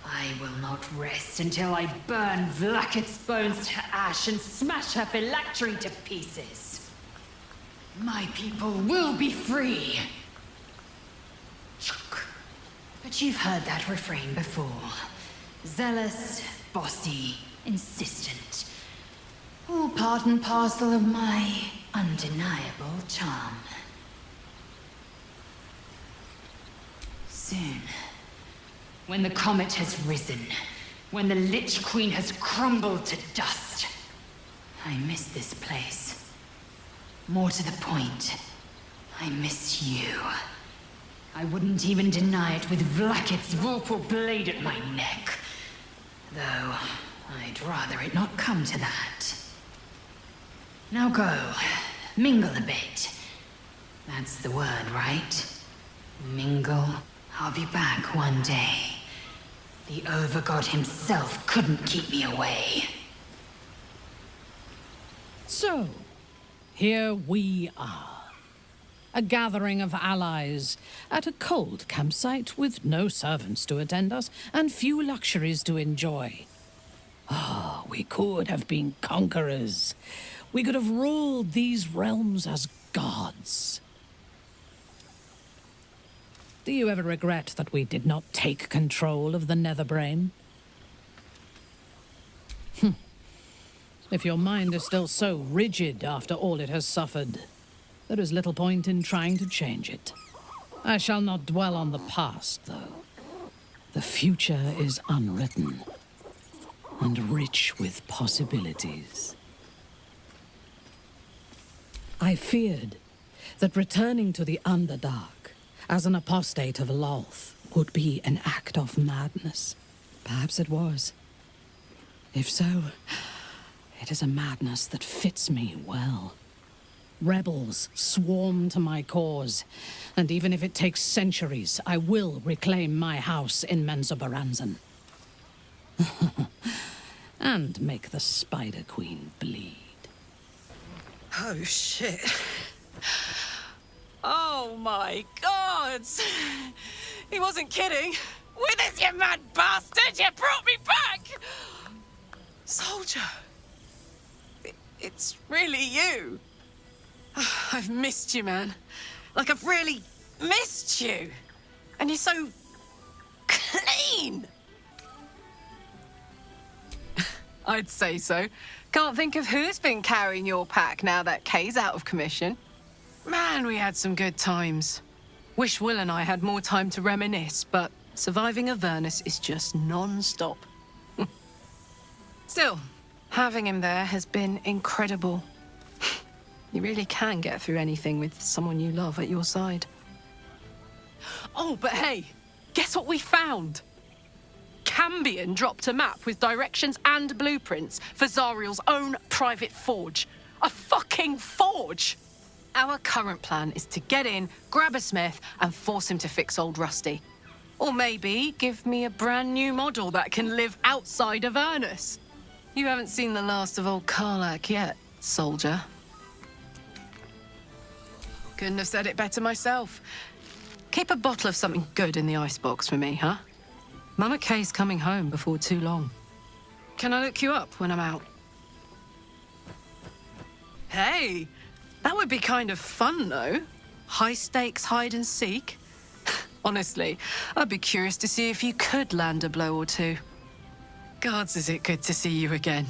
Speaker 19: I will not rest until I burn Vlaakith's bones to ash and smash her phylactery to pieces. My people will be free. But you've heard that refrain before. Zealous, bossy, insistent. All part and parcel of my undeniable charm. Soon, when the comet has risen, when the Lich Queen has crumbled to dust, I miss this place. More to the point, I miss you. I wouldn't even deny it with Vlaakith's vorpal blade at my neck. Though, I'd rather it not come to that. Now go, mingle a bit. That's the word, right? Mingle. I'll be back one day, The Overgod himself couldn't keep me away.
Speaker 6: So, here we are. A gathering of allies at a cold campsite with no servants to attend us and few luxuries to enjoy. Ah, we could have been conquerors. We could have ruled these realms as gods. Do you ever regret that we did not take control of the Netherbrain? If your mind is still so rigid after all it has suffered, there is little point in trying to change it. I shall not dwell on the past, though. The future is unwritten and rich with possibilities. I feared that returning to the Underdark as an apostate of Lolth would be an act of madness. Perhaps it was. If so, it is a madness that fits me well. Rebels swarm to my cause, and even if it takes centuries, I will reclaim my house in Menzoberranzan. And make the Spider Queen bleed.
Speaker 1: Oh, shit. Oh, my gods! He wasn't kidding. With us, you mad bastard! You brought me back! Soldier. It's really you. I've missed you, man. Like, I've really missed you. And you're so clean. I'd say so. Can't think of who's been carrying your pack now that Kay's out of commission. Man, we had some good times. Wish Will and I had more time to reminisce, but surviving Avernus is just non-stop. Still, having him there has been incredible. You really can get through anything with someone you love at your side. Oh, but hey, guess what we found? Cambion dropped a map with directions and blueprints for Zariel's own private forge. A fucking forge! Our current plan is to get in, grab a smith, and force him to fix old Rusty. Or maybe give me a brand new model that can live outside of Avernus. You haven't seen the last of old Karlach yet, soldier. Couldn't have said it better myself. Keep a bottle of something good in the icebox for me, huh? Mama Kay's coming home before too long. Can I look you up when I'm out? Hey, that would be kind of fun, though. High stakes hide and seek. Honestly, I'd be curious to see if you could land a blow or two. Gods, is it good to see you again.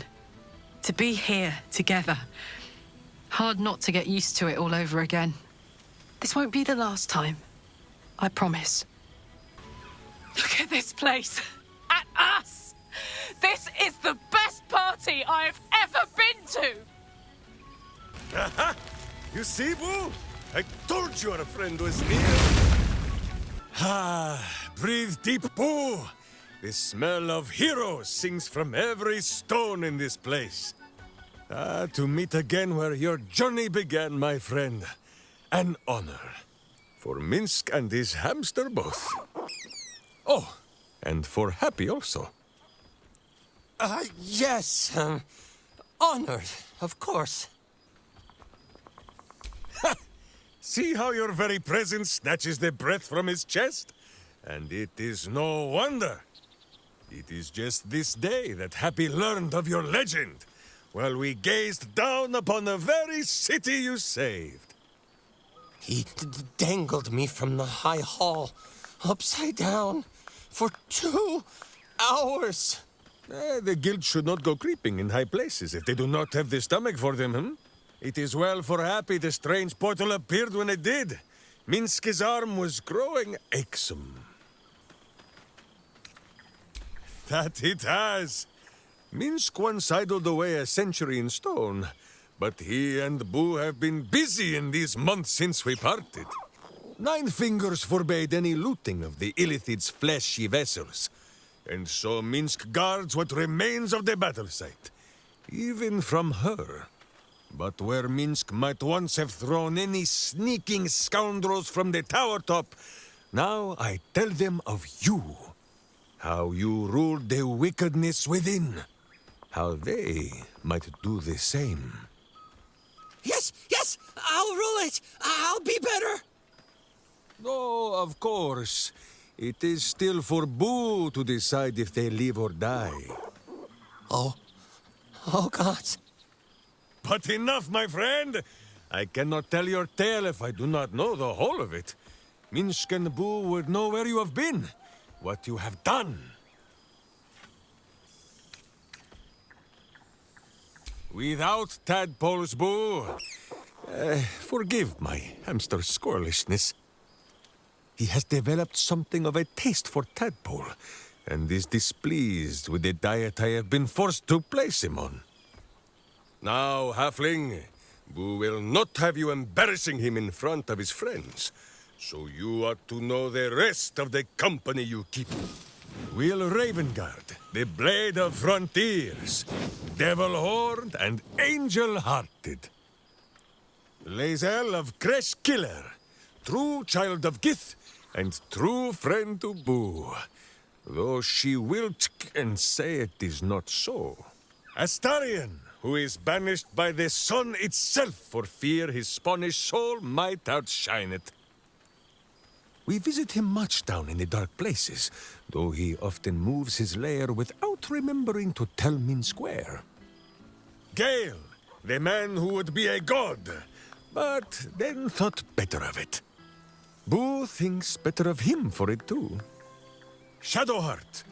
Speaker 1: To be here together. Hard not to get used to it all over again. This won't be the last time. I promise. Look at this place. At us. This is the best party I've ever been to.
Speaker 10: Aha! You see, Boo? I told you our friend was near. Ah, breathe deep, Boo. The smell of heroes sings from every stone in this place. Ah, to meet again where your journey began, my friend. An honor. For Minsc and his hamster both. Oh, and for Happy also.
Speaker 12: Yes. Honored, of course.
Speaker 10: See how your very presence snatches the breath from his chest? And it is no wonder. It is just this day that Happy learned of your legend, while we gazed down upon the very city you saved.
Speaker 12: He dangled me from the high hall, upside down, for 2 hours.
Speaker 10: The guild should not go creeping in high places if they do not have the stomach for them, It is well for Happy the strange portal appeared when it did. Minsc's arm was growing achsome. That it has. Minsc once idled away a century in stone, but he and Boo have been busy in these months since we parted. 9 Fingers forbade any looting of the Illithid's fleshy vessels, and so Minsc guards what remains of the battle site, even from her. But where Minsc might once have thrown any sneaking scoundrels from the tower top, now I tell them of you. how you ruled the wickedness within, how they might do the same.
Speaker 12: Yes, yes, I'll rule it. I'll be better.
Speaker 10: Oh, of course. It is still for Boo to decide if they live or die.
Speaker 12: Oh gods.
Speaker 10: But enough, my friend! I cannot tell your tale if I do not know the whole of it. Minsc and Boo would know where you have been, what you have done. Without tadpoles, Boo. Forgive my hamster squirrelishness. He has developed something of a taste for tadpole, and is displeased with the diet I have been forced to place him on. Now, halfling, Boo will not have you embarrassing him in front of his friends, so you ought to know the rest of the company you keep. Wyll Ravengard, the Blade of Frontiers, Devil-horned and Angel-hearted. lae'zel of Kresh Killer, true child of Gith, and true friend to Boo, though she will and say it is not so. Astarion, who is banished by the sun itself for fear his Spanish soul might outshine it. We visit him much down in the dark places, though he often moves his lair without remembering to tell minsc where. Gale, the man who would be a god, but then thought better of it. Boo thinks better of him for it too. Shadowheart,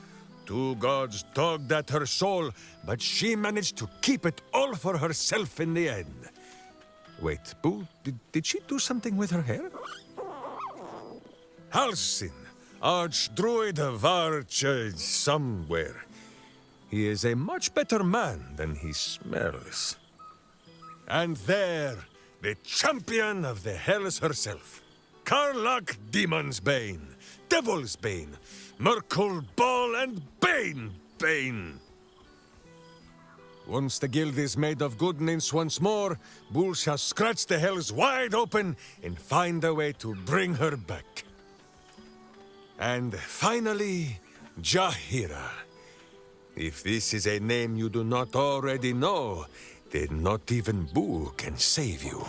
Speaker 10: two gods tugged at her soul, but she managed to keep it all for herself in the end. Wait, Boo, did she do something with her hair? Halsin, archdruid of somewhere. He is a much better man than he smells. And there, the champion of the hells herself, Karlach Demon's Bane, Devil's Bane, Merkul Ball and Bane. Once the guild is made of goodness once more, Bull shall scratch the hells wide open and find a way to bring her back. And finally, Jaheira. If this is a name you do not already know, then not even Boo can save you.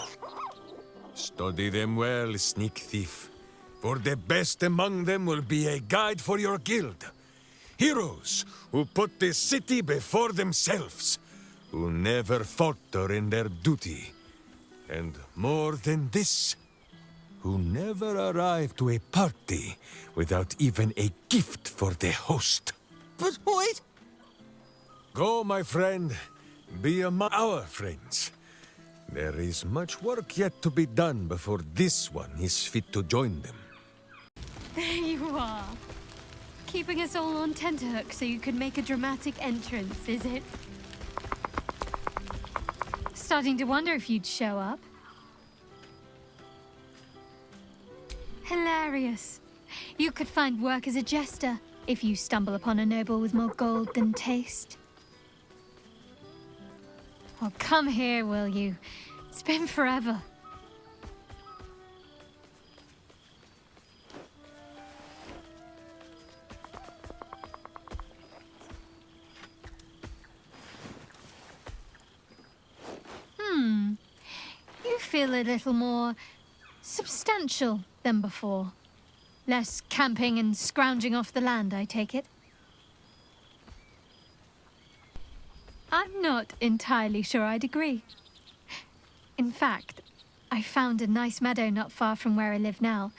Speaker 10: Study them well, sneak thief, for the best among them will be a guide for your guild. Heroes who put the city before themselves, who never falter in their duty. And more than this, who never arrive to a party without even a gift for the host.
Speaker 12: But wait!
Speaker 10: Go, my friend. Be among our friends. There is much work yet to be done before this one is fit to join them.
Speaker 2: There you are. Keeping us all on tenterhooks so you could make a dramatic entrance, is it? Starting to wonder if you'd show up. Hilarious. You could find work as a jester if you stumble upon a noble with more gold than taste. Oh, come here, will you? It's been forever. You feel a little more substantial than before. Less camping and scrounging off the land, I take it? I'm not entirely sure I'd agree. In fact, I found a nice meadow not far from where I live now.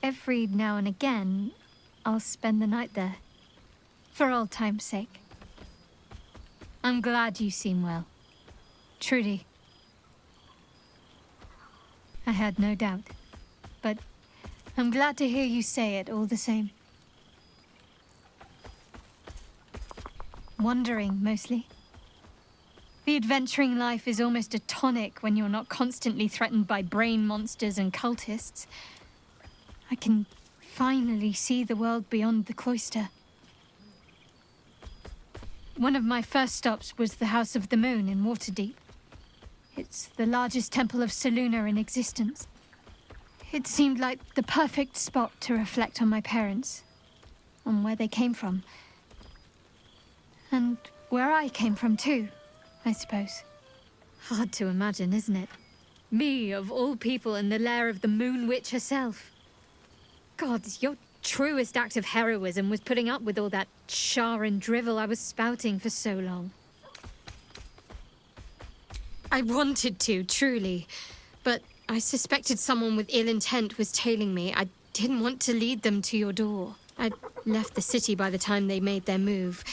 Speaker 2: Every now and again, I'll spend the night there. For old time's sake. I'm glad you seem well. Truly. I had no doubt. But I'm glad to hear you say it all the same. Wandering, mostly. The adventuring life is almost a tonic when you're not constantly threatened by brain monsters and cultists. I can finally see the world beyond the cloister. One of my first stops was the House of the Moon in Waterdeep. It's the largest temple of Selûne in existence. It seemed like the perfect spot to reflect on my parents. on where they came from. And where I came from too, I suppose. Hard to imagine, isn't it? Me, of all people, in the lair of the Moon Witch herself. God, your truest act of heroism was putting up with all that char and drivel I was spouting for so long. I wanted to, truly, but I suspected someone with ill intent was tailing me. I didn't want to lead them to your door. I'd left the city by the time they made their move.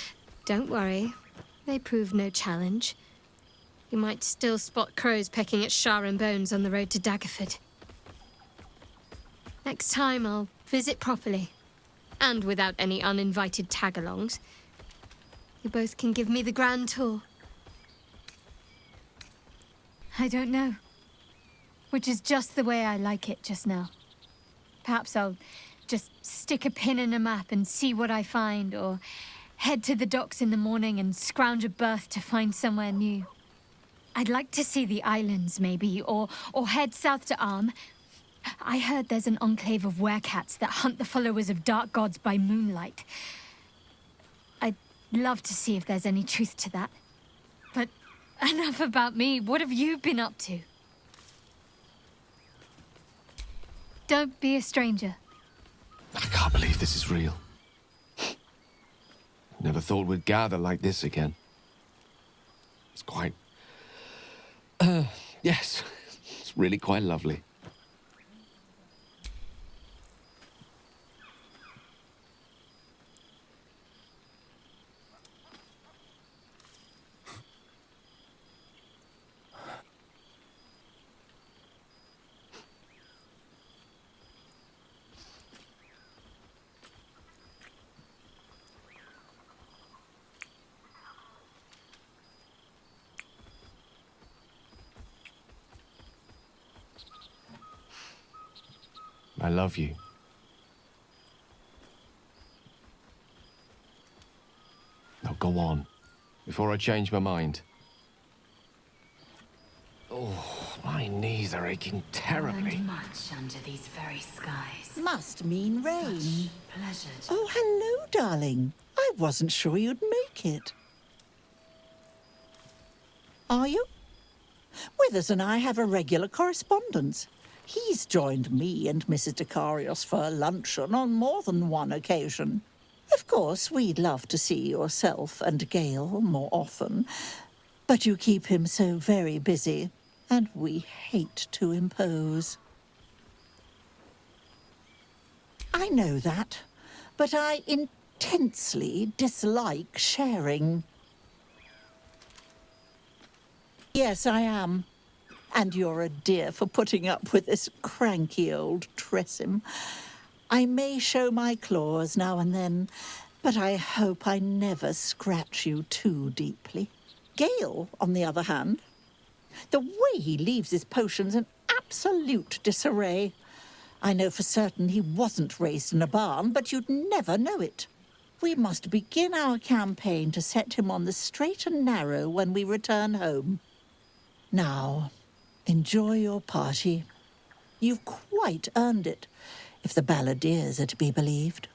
Speaker 2: Don't worry, they proved no challenge. You might still spot crows pecking at Shar and Bones on the road to Daggerford. Next time I'll visit properly, and without any uninvited tag-alongs. You both can give me the grand tour. I don't know. Which is just the way I like it just now. Perhaps I'll just stick a pin in a map and see what I find, or head to the docks in the morning and scrounge a berth to find somewhere new. I'd like to see the islands, maybe, or head south to Arm. I heard there's an enclave of werecats that hunt the followers of dark gods by moonlight. I'd love to see if there's any truth to that. But enough about me. What have you been up to? Don't be a stranger.
Speaker 5: I can't believe this is real. Never thought we'd gather like this again. It's quite... yes, it's really quite lovely. I love you. Now go on, before I change my mind. Oh, my knees are aching terribly.
Speaker 21: Much under these very skies.
Speaker 15: Must mean rain.
Speaker 21: Pleasure to...
Speaker 15: Oh, hello, darling. I wasn't sure you'd make it. Are you? Withers and I have a regular correspondence. He's joined me and Mrs. Decarios for a luncheon on more than one occasion. Of course, we'd love to see yourself and Gale more often, but you keep him so very busy, and we hate to impose. I know that, but I intensely dislike sharing. Yes, I am. And you're a dear for putting up with this cranky old Tressim. I may show my claws now and then, but I hope I never scratch you too deeply. Gale, on the other hand, the way he leaves his potions in absolute disarray. I know for certain he wasn't raised in a barn, but you'd never know it. We must begin our campaign to set him on the straight and narrow when we return home. Now, enjoy your party. You've quite earned it, if the balladeers are to be believed.